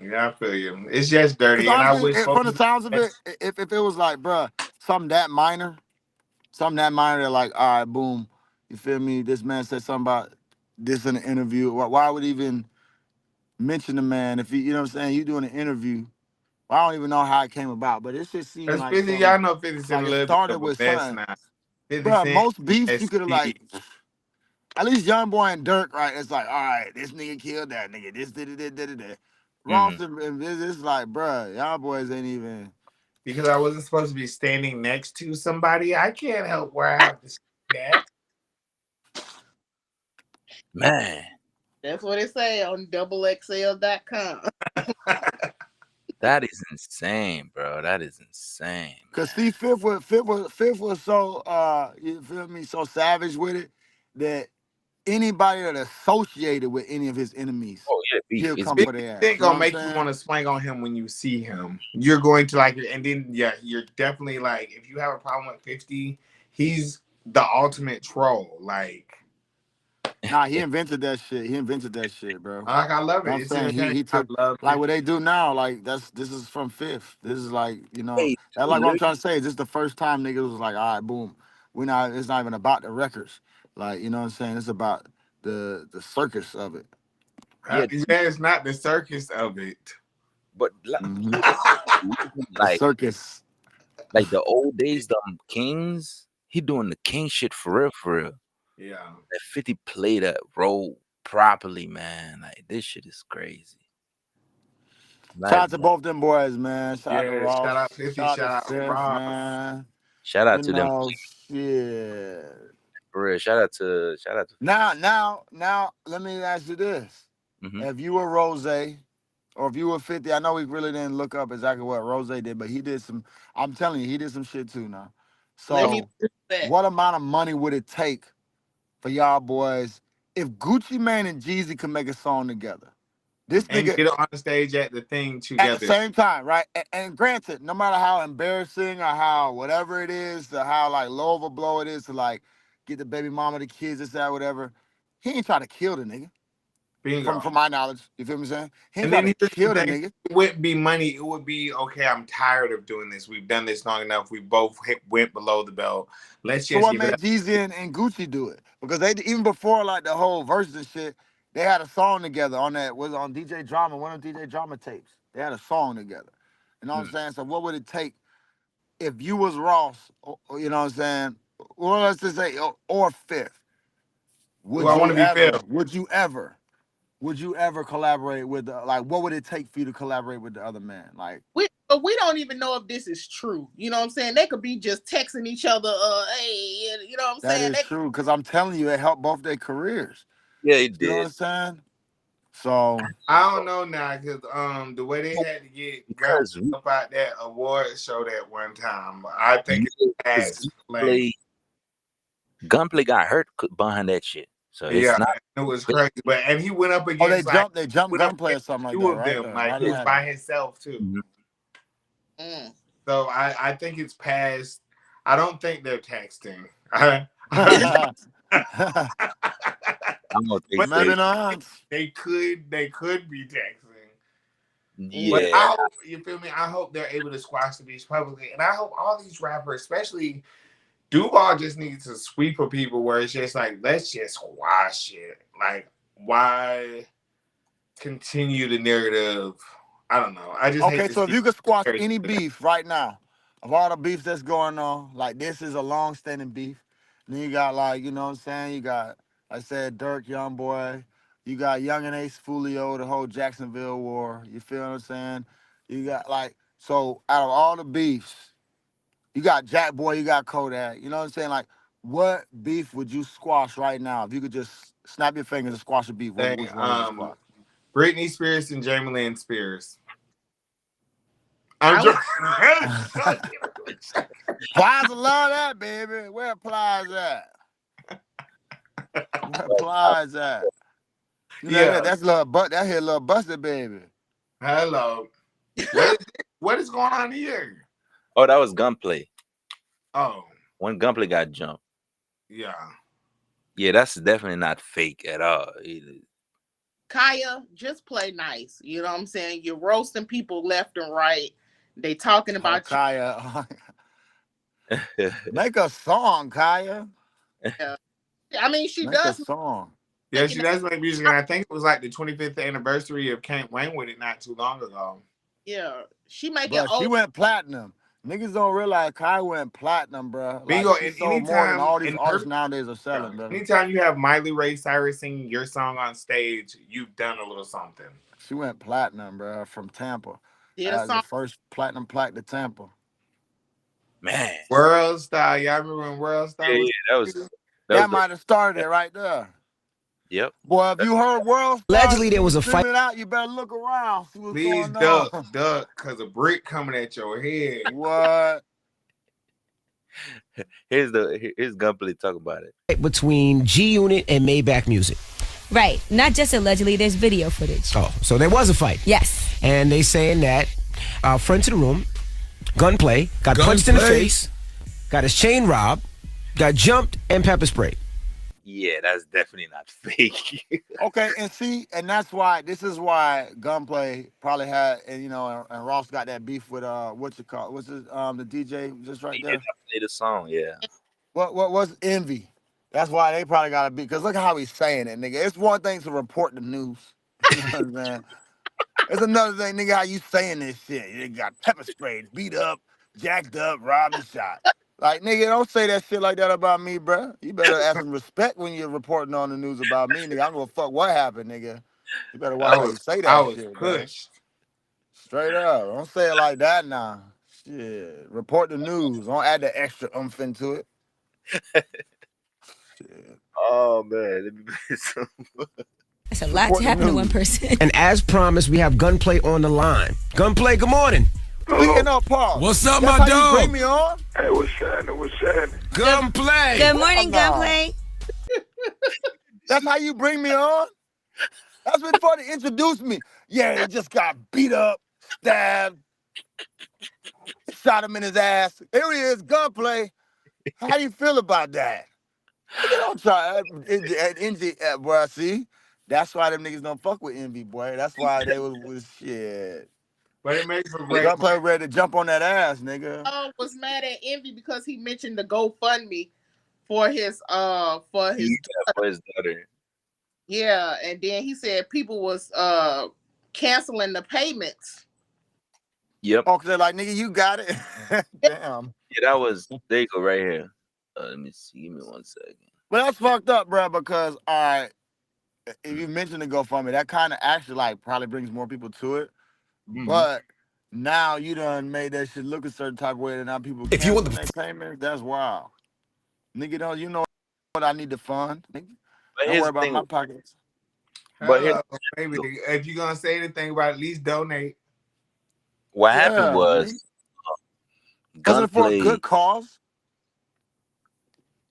[SPEAKER 2] Yeah, I feel you. It's just dirty,
[SPEAKER 10] and honestly, from the sounds of it, if it was like, bruh, something that minor, they're like, all right, boom, you feel me? This man said something about this in an interview. Why would he even mention the man if he, you know what I'm saying? You doing an interview. I don't even know how it came about, but it just seemed like
[SPEAKER 2] 50, y'all know 50 Cent
[SPEAKER 10] like it started with something. Bro, most beefs you could have like, at least Young Boy and Dirk, right? It's like, all right, this nigga killed that nigga. This did it. Ross and it's like, bro, y'all boys ain't even.
[SPEAKER 2] Because I wasn't supposed to be standing next to somebody. I can't help where I have to see that.
[SPEAKER 4] Man.
[SPEAKER 5] That's what it say on XXL.com.
[SPEAKER 4] That is insane, bro. That is insane.
[SPEAKER 10] Cause see, Fifth was so you feel me, so savage with it that anybody that associated with any of his enemies, he'll come for their ass.
[SPEAKER 2] It's gonna make you want to swing on him when you see him. You're going to like it, and then you're definitely like, if you have a problem with 50, he's the ultimate troll. Like,
[SPEAKER 10] nah, he invented that shit. Bro.
[SPEAKER 2] Like, I love it.
[SPEAKER 10] I'm saying he took like what they do now. Like this is from Fifth. This is like, that's like what I'm trying to say. This is the first time niggas was like, all right, boom. It's not even about the records. Like, you know what I'm saying? It's about the circus of it.
[SPEAKER 2] It's not the circus of it.
[SPEAKER 4] But
[SPEAKER 10] like
[SPEAKER 4] circus. Like the old days, them kings, he doing the king shit for real.
[SPEAKER 2] Yeah.
[SPEAKER 4] That 50 played that role properly, man. Like, this shit is crazy.
[SPEAKER 10] Shout out to both them boys, man. Shout out to Ross.
[SPEAKER 2] Shout out 50, shout out
[SPEAKER 10] to
[SPEAKER 2] Ross.
[SPEAKER 10] Man.
[SPEAKER 4] Shout out to them.
[SPEAKER 10] Yeah.
[SPEAKER 4] For real. Shout out to.
[SPEAKER 10] Now, let me ask you this. If you were Rose, or if you were 50, I know we really didn't look up exactly what Rose did, but he did some, I'm telling you, he did some shit too now. So what amount of money would it take for y'all boys if Gucci Mane and Jeezy could make a song together? This
[SPEAKER 2] and
[SPEAKER 10] nigga
[SPEAKER 2] get on the stage at the thing together
[SPEAKER 10] at the same time, right? And granted, no matter how embarrassing or how whatever it is, or how like low of a blow it is to like get the baby mama, the kids, this, that, whatever, he ain't trying to kill the nigga. From my knowledge, you feel me saying? He ain't trying to kill the nigga.
[SPEAKER 2] It wouldn't be money. It would be, okay, I'm tired of doing this. We've done this long enough. We both went below the belt. Let's just.
[SPEAKER 10] So what made Jeezy and Gucci do it? Because they even before like the whole verses and shit, They had a song together on that. Was on DJ Drama, one of DJ Drama tapes. They had a song together. You know what I'm saying? So what would it take if you was Ross? You know what I'm saying? Well, let's just say or Fifth.
[SPEAKER 2] Who I want to be Fifth.
[SPEAKER 10] Would you ever collaborate with like? What would it take for you to collaborate with the other man? Like
[SPEAKER 5] we don't even know if this is true. You know what I'm saying? They could be just texting each other. Hey, you know what I'm saying?
[SPEAKER 10] That is true because I'm telling you, it helped both their careers.
[SPEAKER 4] Yeah, it did.
[SPEAKER 10] You know what I'm saying? So
[SPEAKER 2] I don't know now because the way they had to get guys up out that award show that one time, I think it's
[SPEAKER 4] Gunplay got hurt behind that shit. So
[SPEAKER 2] yeah, it was crazy. But and he went up against
[SPEAKER 10] they jumped Gunplay or something like that, right?
[SPEAKER 2] Them, like he was by himself too.
[SPEAKER 5] Mm.
[SPEAKER 2] So I think it's past. I don't think they're texting.
[SPEAKER 10] Maybe not.
[SPEAKER 2] They could be texting.
[SPEAKER 4] Yeah.
[SPEAKER 2] But I hope, you feel me? I hope they're able to squash the beef publicly. And I hope all these rappers, especially Duval, just needs to sweep for people where it's just like, let's just squash it. Like, why continue the narrative? I don't know. I just hate
[SPEAKER 10] so if you could squash any beef right now, of all the beefs that's going on, like this is a long-standing beef. And then you got like, you know what I'm saying? You got, like I said, Dirk, Young Boy. You got Young and Ace Fulio, the whole Jacksonville war. You feel what I'm saying? You got like, so out of all the beefs, you got Jack Boy, you got Kodak. You know what I'm saying? Like, what beef would you squash right now? If you could just snap your fingers and squash a beef, which one would you squash?
[SPEAKER 2] Britney Spears and Jamie Lynn Spears. I'm just
[SPEAKER 10] Plaza love that, baby. Where Plaza at? Where Plaza at? You know, that's little that here little busted baby.
[SPEAKER 2] Hello. What is going on here?
[SPEAKER 4] Oh, that was Gunplay.
[SPEAKER 2] Oh.
[SPEAKER 4] When Gunplay got jumped.
[SPEAKER 2] Yeah.
[SPEAKER 4] Yeah, that's definitely not fake at all.
[SPEAKER 5] Kaya, just play nice. You know what I'm saying? You're roasting people left and right. They talking about
[SPEAKER 10] Kaya. Make a song, Kaya.
[SPEAKER 5] Yeah. I mean, she
[SPEAKER 10] Make
[SPEAKER 5] does
[SPEAKER 10] a song.
[SPEAKER 2] Yeah, she does make music, and I think it was like the 25th anniversary of Can't Wayne with it not too long ago.
[SPEAKER 5] Yeah, she making.
[SPEAKER 10] But she went platinum. Niggas don't realize Kaya went platinum, bro.
[SPEAKER 2] Bingo,
[SPEAKER 10] like, she sold more than all these artists nowadays are selling, bro.
[SPEAKER 2] Anytime you have Miley Ray Cyrus singing your song on stage, you've done a little something.
[SPEAKER 10] She went platinum, bro, from Tampa.
[SPEAKER 5] Yeah,
[SPEAKER 10] the first platinum plaque to Tampa.
[SPEAKER 4] Man.
[SPEAKER 2] World Star. Y'all remember when World Star was?
[SPEAKER 4] Yeah,
[SPEAKER 10] that might have started it right there.
[SPEAKER 4] Yep.
[SPEAKER 10] Boy, if you heard World Star,
[SPEAKER 9] allegedly there was a fight.
[SPEAKER 10] Out, you better look around. See what's
[SPEAKER 2] Please
[SPEAKER 10] going on.
[SPEAKER 2] duck, because a brick coming at your head.
[SPEAKER 10] What?
[SPEAKER 4] Here's Gunplay talk about it.
[SPEAKER 9] Between G Unit and Maybach Music.
[SPEAKER 15] Right. Not just allegedly, there's video footage.
[SPEAKER 9] Oh, so there was a fight.
[SPEAKER 15] Yes.
[SPEAKER 9] And they saying that friend to the room, Gunplay, got punched in the face, got his chain robbed, got jumped, and pepper sprayed.
[SPEAKER 4] Yeah, that's definitely not fake.
[SPEAKER 10] Okay, and that's why this is why Gunplay probably had, and Ross got that beef with what's it called? What's it, the DJ just right there?
[SPEAKER 4] Play the song, yeah.
[SPEAKER 10] What was Envy? That's why they probably got a beef. Because look how he's saying it, nigga. It's one thing to report the news. You know what I'm saying? It's another thing, nigga, how you saying this shit. You got pepper sprayed, beat up, jacked up, robbed and shot. Like, nigga, don't say that shit like that about me, bro. You better have some respect when you're reporting on the news about me, nigga. I don't give a fuck what happened, nigga. You better watch how you say that
[SPEAKER 2] I was
[SPEAKER 10] shit,
[SPEAKER 2] pushed.
[SPEAKER 10] Bro. Straight up. Don't say it like that now. Shit. Report the news. Don't add the extra umph into it. Shit.
[SPEAKER 4] Oh, man. Let me play some.
[SPEAKER 15] That's a lot to happen to one person.
[SPEAKER 9] And as promised, we have Gunplay on the line. Gunplay, good morning.
[SPEAKER 10] Speaking of Paul.
[SPEAKER 14] What's up,
[SPEAKER 10] that's
[SPEAKER 14] my
[SPEAKER 10] how
[SPEAKER 14] dog?
[SPEAKER 10] You bring me on?
[SPEAKER 13] Hey, what's happening? What's happening?
[SPEAKER 14] Gunplay.
[SPEAKER 15] Good morning, Gunplay.
[SPEAKER 10] That's how you bring me on? That's before they introduced me. Yeah, he just got beat up, stabbed, shot him in his ass. Here he is, Gunplay. How you feel about that? You don't try Envy, boy. See, that's why them niggas don't fuck with Envy, boy. That's why they was shit.
[SPEAKER 2] But it makes for great.
[SPEAKER 10] Gunplay ready to jump on that ass, nigga.
[SPEAKER 5] I was mad at Envy because he mentioned the GoFundMe for his
[SPEAKER 4] for his daughter.
[SPEAKER 5] Yeah, and then he said people was canceling the payments.
[SPEAKER 4] Yep.
[SPEAKER 10] Oh, cause they're like, nigga, you got it. Damn.
[SPEAKER 4] Yeah, that was there you go right here. Let me see. Give me 1 second.
[SPEAKER 10] But that's fucked up, bro. Because all right, if you mention the GoFundMe, that kind of actually like probably brings more people to it. But now you done made that shit look a certain type of way, and now people
[SPEAKER 9] If you want
[SPEAKER 10] canceling their payments. That's wild. Nigga, don't you know what I need to fund? Nigga?
[SPEAKER 4] But
[SPEAKER 10] Don't
[SPEAKER 4] here's
[SPEAKER 10] worry
[SPEAKER 4] the
[SPEAKER 10] about
[SPEAKER 4] thing.
[SPEAKER 10] my pockets.
[SPEAKER 4] But here,
[SPEAKER 2] Hello, baby. If you're gonna say anything about it, at least donate.
[SPEAKER 4] what happened was
[SPEAKER 10] Was it for a
[SPEAKER 4] Gunplay.
[SPEAKER 10] good cause?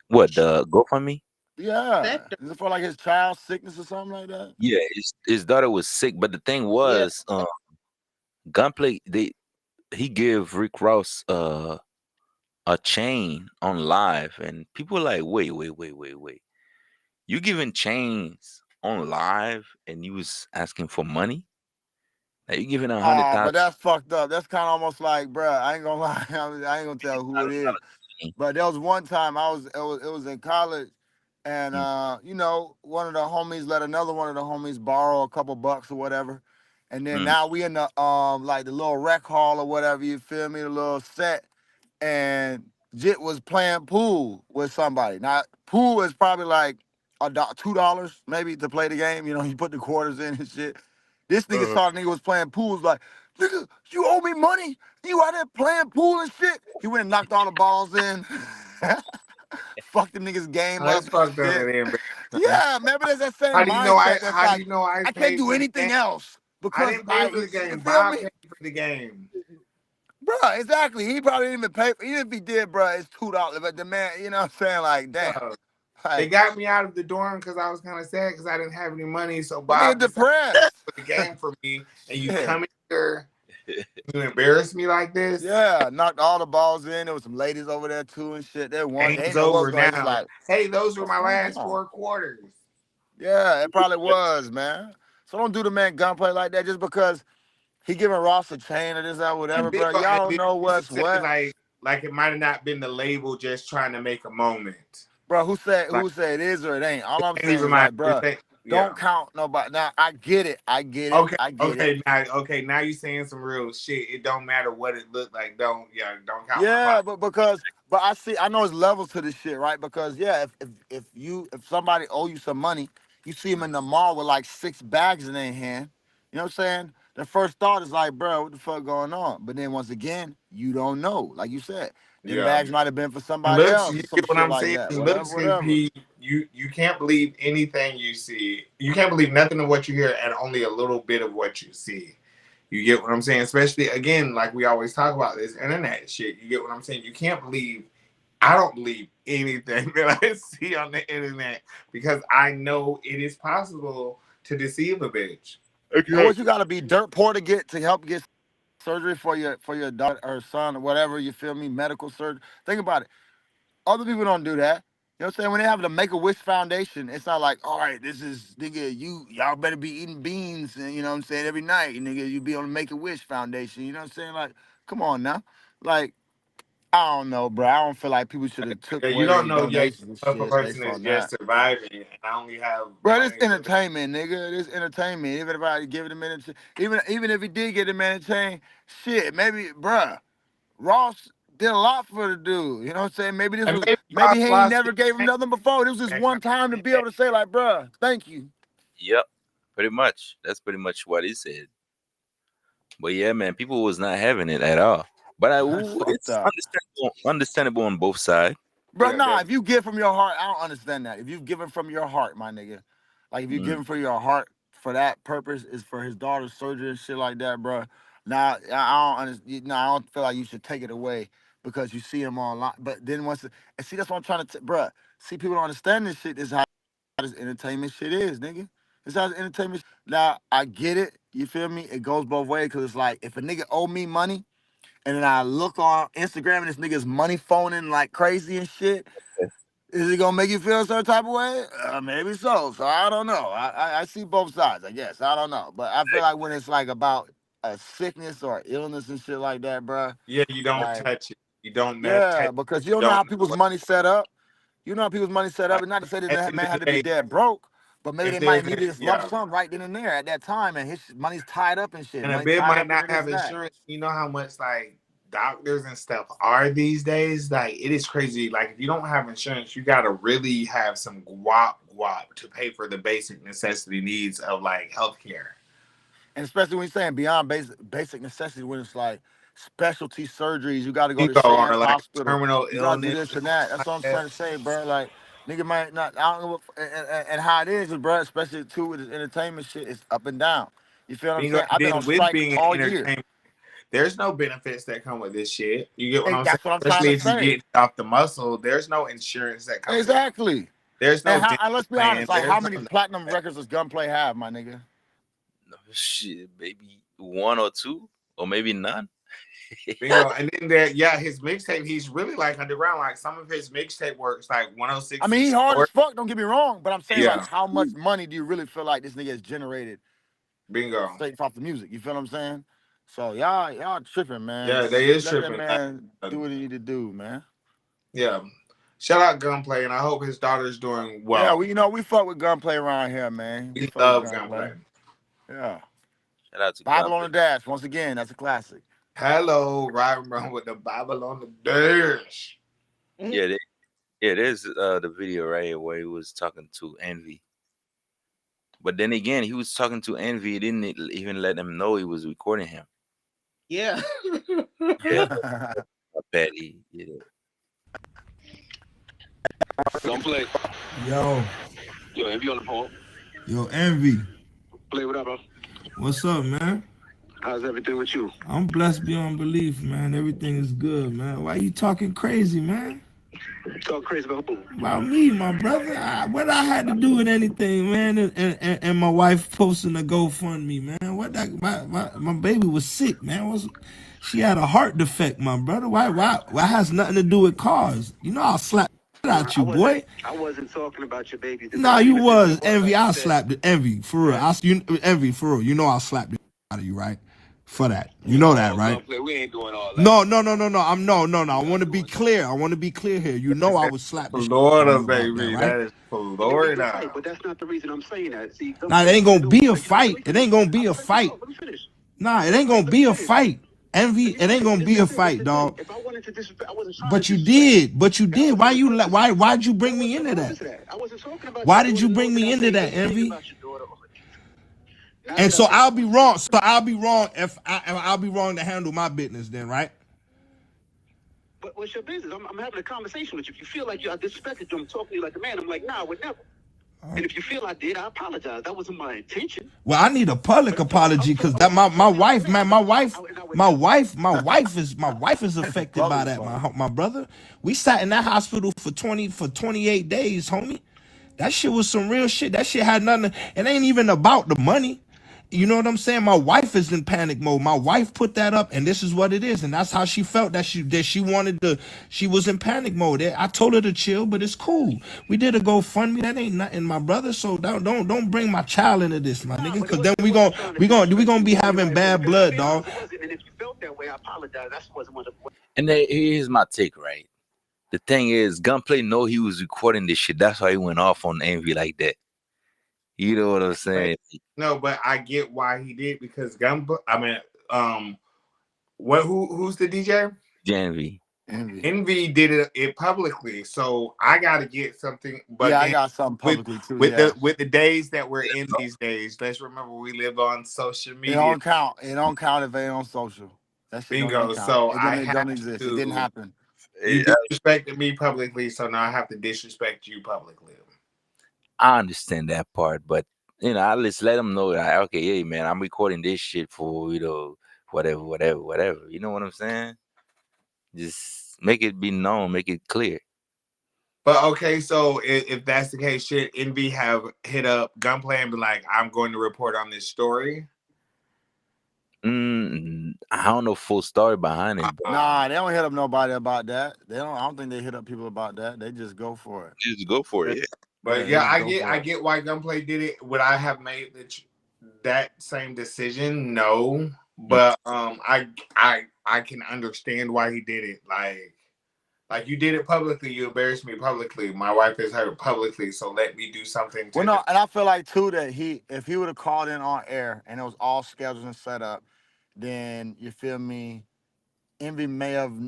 [SPEAKER 4] What the GoFundMe?
[SPEAKER 10] Yeah. Is it for like his child's sickness or something like that?
[SPEAKER 4] Yeah, his daughter was sick, but the thing was, Gunplay he gave Rick Ross a chain on live, and people were like, wait. You giving chains on live, and you was asking for money? Like you giving 100,000?
[SPEAKER 10] But that's fucked up. That's kind of almost like, bruh, I ain't gonna lie. I ain't gonna tell who it is. But there was one time it was in college, and you know, one of the homies let another one of the homies borrow a couple bucks or whatever. And then now we in the like the little rec hall or whatever, you feel me, the little set. And Jit was playing pool with somebody. Now pool is probably like $2 maybe to play the game. You know, you put the quarters in and shit. This nigga saw the nigga was playing pool, was like, nigga, you owe me money? You out there playing pool and shit? He went and knocked all the balls in. Fucked the nigga's game up
[SPEAKER 2] That's
[SPEAKER 10] and
[SPEAKER 2] fucked up
[SPEAKER 10] shit.
[SPEAKER 2] and embarrassing.
[SPEAKER 10] Yeah, remember there's that same
[SPEAKER 2] How do you know
[SPEAKER 10] mindset that's
[SPEAKER 2] how do
[SPEAKER 10] like,
[SPEAKER 2] you know I
[SPEAKER 10] I can't
[SPEAKER 2] paid
[SPEAKER 10] do
[SPEAKER 2] for the
[SPEAKER 10] anything
[SPEAKER 2] game?
[SPEAKER 10] else
[SPEAKER 2] I
[SPEAKER 10] because
[SPEAKER 2] didn't pay for the
[SPEAKER 10] you
[SPEAKER 2] game.
[SPEAKER 10] feel
[SPEAKER 2] Bob
[SPEAKER 10] me?
[SPEAKER 2] paid for the game.
[SPEAKER 10] Bruh, exactly. He probably didn't even pay for, even if he did, bruh, it's $2. But the man, you know what I'm saying? Like, damn.
[SPEAKER 2] They
[SPEAKER 10] Like,
[SPEAKER 2] got me out of the dorm because I was kind of sad because I didn't have any money. So
[SPEAKER 10] the nigga
[SPEAKER 2] Bob decided
[SPEAKER 10] depressed.
[SPEAKER 2] to put the game for me, and you
[SPEAKER 10] Shit.
[SPEAKER 2] come in here, you embarrass me like this.
[SPEAKER 10] Yeah, knocked all the balls in. There was some ladies over there too and shit. They won. They
[SPEAKER 2] Game's
[SPEAKER 10] ain't know what's
[SPEAKER 2] over
[SPEAKER 10] going. It's
[SPEAKER 2] now.
[SPEAKER 10] like,
[SPEAKER 2] Hey, those were
[SPEAKER 10] what's
[SPEAKER 2] my
[SPEAKER 10] going
[SPEAKER 2] last
[SPEAKER 10] on?
[SPEAKER 2] 4 quarters.
[SPEAKER 10] Yeah, it probably was, man. So don't do the man gunplay like that just because he giving Ross a chain or this or whatever,
[SPEAKER 2] And big
[SPEAKER 10] bro. Y'all don't
[SPEAKER 2] big
[SPEAKER 10] know
[SPEAKER 2] used
[SPEAKER 10] what's
[SPEAKER 2] to say
[SPEAKER 10] what.
[SPEAKER 2] like it might have not been the label just trying to make a moment.
[SPEAKER 10] Bro, who said
[SPEAKER 2] Like
[SPEAKER 10] it is or it ain't? All I'm
[SPEAKER 2] ain't
[SPEAKER 10] saying
[SPEAKER 2] even
[SPEAKER 10] is
[SPEAKER 2] my
[SPEAKER 10] like, bro,
[SPEAKER 2] yeah.
[SPEAKER 10] don't count nobody. Now I get it. I get it.
[SPEAKER 2] Now you saying some real shit. It don't matter what it looked like. Don't count my
[SPEAKER 10] Yeah,
[SPEAKER 2] clock.
[SPEAKER 10] but I know it's levels to this shit, right? Because yeah, if somebody owe you some money, you see them in the mall with like 6 bags in their hand. You know what I'm saying? The first thought is like, bro, what the fuck going on? But then once again, you don't know. Like you said, them
[SPEAKER 2] Yeah.
[SPEAKER 10] bags might have been for somebody
[SPEAKER 2] Looks,
[SPEAKER 10] else
[SPEAKER 2] you
[SPEAKER 10] or some
[SPEAKER 2] get what
[SPEAKER 10] shit
[SPEAKER 2] I'm
[SPEAKER 10] like
[SPEAKER 2] saying?
[SPEAKER 10] that. Whatever,
[SPEAKER 2] Looks can
[SPEAKER 10] whatever.
[SPEAKER 2] be you can't believe anything you see. You can't believe nothing of what you hear and only a little bit of what you see. You get what I'm saying? Especially again, like we always talk about this internet shit. You get what I'm saying? You can't believe I don't believe anything that I see on the internet because I know it is possible to deceive a bitch.
[SPEAKER 10] And what you gotta be dirt poor to help get surgery for your daughter or son or whatever, you feel me? Medical surgery. Think about it. Other people don't do that. You know what I'm saying? When they have the Make-A-Wish Foundation, it's not like, all right, this is nigga, y'all better be eating beans, and you know what I'm saying, every night. Nigga, you be on the Make-A-Wish Foundation. You know what I'm saying? Like, come on now. Like, I don't know, bro. I don't feel like people should have took
[SPEAKER 2] Yeah, you
[SPEAKER 10] away
[SPEAKER 2] don't
[SPEAKER 10] their
[SPEAKER 2] know yet
[SPEAKER 10] donations and
[SPEAKER 2] if a
[SPEAKER 10] shit
[SPEAKER 2] person
[SPEAKER 10] based
[SPEAKER 2] is
[SPEAKER 10] on
[SPEAKER 2] just
[SPEAKER 10] that.
[SPEAKER 2] surviving and I only have
[SPEAKER 10] Bro, this
[SPEAKER 2] money for the
[SPEAKER 10] entertainment, nigga. This entertainment. Even if I give it a minute, even if he did get a minute chain, shit, maybe, bruh. Ross did a lot for the dude. You know what I'm saying?
[SPEAKER 2] and maybe Ross
[SPEAKER 10] Maybe he ain't
[SPEAKER 2] lost
[SPEAKER 10] never
[SPEAKER 2] his
[SPEAKER 10] gave him nothing before. This was just one time to be able to say, like, bruh, thank you.
[SPEAKER 4] Yep, pretty much. That's pretty much what he said. But yeah, man, people was not having it at all. But
[SPEAKER 10] That's fucked
[SPEAKER 4] it's
[SPEAKER 10] up.
[SPEAKER 4] understandable on both sides.
[SPEAKER 10] Bro, nah, if you give from your heart, I don't understand that. If you give it from your heart, my nigga. Like, if you give him from your heart for that purpose, is for his daughter's surgery and shit like that, bro. Nah, I don't understand. Nah, I don't feel like you should take it away because you see him online. But then and see, that's what I'm trying to, bruh. See, people don't understand this shit. This is how this entertainment shit is, nigga. This how this entertainment. Now, I get it. You feel me? It goes both ways because it's like, if a nigga owe me money, and then I look on Instagram and this nigga's money phoning like crazy and shit. Is it gonna make you feel a certain type of way? Maybe so. So I don't know. I see both sides, I guess. I don't know. But I feel like when it's like about a sickness or illness and shit like that, bro.
[SPEAKER 2] Yeah, you don't
[SPEAKER 10] Like,
[SPEAKER 2] touch it. You don't touch
[SPEAKER 10] yeah,
[SPEAKER 2] it.
[SPEAKER 10] because you
[SPEAKER 2] You
[SPEAKER 10] don't know how
[SPEAKER 2] don't know
[SPEAKER 10] people's
[SPEAKER 2] what
[SPEAKER 10] money set up. You know how people's money set up.
[SPEAKER 2] like
[SPEAKER 10] And not to say
[SPEAKER 2] at
[SPEAKER 10] that
[SPEAKER 2] the end
[SPEAKER 10] man
[SPEAKER 2] of
[SPEAKER 10] had
[SPEAKER 2] the
[SPEAKER 10] to be
[SPEAKER 2] day,
[SPEAKER 10] dead broke. But maybe they might need this lump sum right then and there at that time, and his money's tied up and shit.
[SPEAKER 2] And a
[SPEAKER 10] Money
[SPEAKER 2] bit
[SPEAKER 10] tied
[SPEAKER 2] might
[SPEAKER 10] up
[SPEAKER 2] not
[SPEAKER 10] in this
[SPEAKER 2] have
[SPEAKER 10] and that.
[SPEAKER 2] insurance. You know how much like doctors and stuff are these days? Like it is crazy. Like if you don't have insurance, you gotta really have some guap to pay for the basic necessity needs of like healthcare.
[SPEAKER 10] And especially when you're saying beyond basic necessity, when it's like specialty surgeries, you got to go
[SPEAKER 2] You
[SPEAKER 10] to
[SPEAKER 2] go or
[SPEAKER 10] Shands
[SPEAKER 2] like
[SPEAKER 10] Hospital.
[SPEAKER 2] terminal
[SPEAKER 10] You got to do
[SPEAKER 2] illness.
[SPEAKER 10] this and that. That's what I'm trying to say, bro. Like, nigga might not, I don't know what, and how it is, bro, especially too with the entertainment shit, it's up and down. You feel what I'm
[SPEAKER 2] Bingo.
[SPEAKER 10] saying? I've been on
[SPEAKER 2] Then with
[SPEAKER 10] strike
[SPEAKER 2] being an
[SPEAKER 10] all year.
[SPEAKER 2] entertainment, there's no benefits that come with this shit. You get what I'm saying?
[SPEAKER 10] That's what I'm trying
[SPEAKER 2] Especially
[SPEAKER 10] to
[SPEAKER 2] if you
[SPEAKER 10] say.
[SPEAKER 2] get off the muscle, there's no insurance that comes.
[SPEAKER 10] Exactly.
[SPEAKER 2] There's no
[SPEAKER 10] And let's be
[SPEAKER 2] plan.
[SPEAKER 10] honest, like
[SPEAKER 2] There's
[SPEAKER 10] how many platinum records does Gunplay have, my nigga?
[SPEAKER 4] No, shit, maybe 1 or 2, or maybe none.
[SPEAKER 2] Bingo. And then his mixtape, he's really like underground. Like some of his mixtape works like 106.
[SPEAKER 10] I mean, he hard as fuck, don't get me wrong, but I'm saying like
[SPEAKER 2] Yeah.
[SPEAKER 10] how much money do you really feel like this nigga has generated?
[SPEAKER 2] Bingo.
[SPEAKER 10] Straight off the music. You feel what I'm saying? So y'all tripping, man.
[SPEAKER 2] Yeah, they is
[SPEAKER 10] Let
[SPEAKER 2] tripping.
[SPEAKER 10] that man do what he need to do, man.
[SPEAKER 2] Yeah. Shout out Gunplay, and I hope his daughter's doing well.
[SPEAKER 10] Yeah, we fuck with Gunplay around here, man.
[SPEAKER 2] We love Gunplay.
[SPEAKER 10] Yeah.
[SPEAKER 4] Shout out to
[SPEAKER 10] Bible
[SPEAKER 4] Gunplay.
[SPEAKER 10] on the Dash. Once again, that's a classic.
[SPEAKER 2] Hello, riding around with the Bible on the dash.
[SPEAKER 4] Yeah, there's the video right here where he was talking to Envy. But then again, he was talking to Envy. He didn't even let him know he was recording him.
[SPEAKER 5] Yeah.
[SPEAKER 4] Yeah. Petty. Yeah.
[SPEAKER 16] Don't play.
[SPEAKER 6] Yo,
[SPEAKER 16] Envy on the phone.
[SPEAKER 6] yo, Envy.
[SPEAKER 16] Play what up, bro?
[SPEAKER 6] What's up, man?
[SPEAKER 16] How's everything with you?
[SPEAKER 6] I'm blessed beyond belief, man. Everything is good, man. Why you talking crazy, man?
[SPEAKER 16] Talk crazy about who?
[SPEAKER 6] About me, my brother. What I had to do with anything, man, and my wife posting a GoFundMe, man. What that my baby was sick, man. She had a heart defect, my brother. Why has nothing to do with cars? You know I'll slap out you, boy.
[SPEAKER 16] I wasn't talking about your baby.
[SPEAKER 6] Nah, you was Envy. I slapped it, Envy for real. Envy for real. You know I'll slap the out of you, right? For that, you know that, right?
[SPEAKER 16] We ain't doing all that.
[SPEAKER 6] No. I'm no. I want to be clear. here. You know I would slap the
[SPEAKER 2] Florida,
[SPEAKER 6] shit
[SPEAKER 2] baby.
[SPEAKER 6] That, right?
[SPEAKER 2] That is Florida.
[SPEAKER 16] But that's not the reason I'm saying that. See,
[SPEAKER 6] nah, it ain't gonna be a fight. It ain't gonna be a fight. Nah, it ain't gonna be a fight. Envy, it ain't gonna be a fight, dog.
[SPEAKER 16] If I wanted to disrespect, I wasn't trying
[SPEAKER 6] But you did. Why'd you bring me into that?
[SPEAKER 16] I wasn't talking about.
[SPEAKER 6] Why did you bring me into that, Envy? And so I'll be wrong. If I'll be wrong to handle my business then, right?
[SPEAKER 16] But what's your business? I'm having a conversation with you. If you feel like I disrespected you, I'm talking to you like a man. I'm like, nah, I would never. And if you feel I did, I apologize. That wasn't my intention.
[SPEAKER 6] Well, I need a public apology because that my wife, man, my wife is affected by that. My brother, we sat in that hospital for 28 days, homie. That shit was some real shit. That shit had nothing. It ain't even about the money. You know what I'm saying? My wife is in panic mode. My wife put that up, and this is what it is, and that's how she felt. That she wanted to. She was in panic mode. I told her to chill, but it's cool. We did a GoFundMe. That ain't nothing, my brother. So don't bring my child into this, my nigga, because then we gonna be having bad blood, dog.
[SPEAKER 16] And if you felt that way, I apologize. That wasn't one of the.
[SPEAKER 4] And then here's my take, right? The thing is, Gunplay know he was recording this shit. That's why he went off on Envy like that. You know what I'm saying?
[SPEAKER 2] No, but I get why he did because who's the DJ?
[SPEAKER 4] Envy.
[SPEAKER 2] Envy did it publicly, so I gotta get something. But
[SPEAKER 10] yeah, I got something publicly too.
[SPEAKER 2] With the days that we're in these days, let's remember we live on social media.
[SPEAKER 10] It don't count. It don't count if it ain't on social. That shit
[SPEAKER 2] Bingo.
[SPEAKER 10] Don't count.
[SPEAKER 2] So
[SPEAKER 10] it don't exist. It didn't happen.
[SPEAKER 2] You disrespected me publicly, so now I have to disrespect you publicly.
[SPEAKER 4] I understand that part, but I just let them know that okay, hey man, I'm recording this shit for whatever. You know what I'm saying? Just make it be known, make it clear.
[SPEAKER 2] But okay, so if that's the case, should Envy have hit up Gunplay and be like, "I'm going to report on this story"?
[SPEAKER 4] I don't know full story behind it.
[SPEAKER 10] Nah, they don't hit up nobody about that. I don't think they hit up people about that. They just go for it.
[SPEAKER 4] Just go for it. Yeah.
[SPEAKER 2] But yeah, I get why Gunplay did it. Would I have made that same decision? No, but I can understand why he did it. Like Like, you did it publicly. You embarrassed me publicly. My wife is hurt publicly, so let me do something to
[SPEAKER 10] Well, no, and I feel like too that if he would have called in on air and it was all scheduled and set up, then you feel me. Envy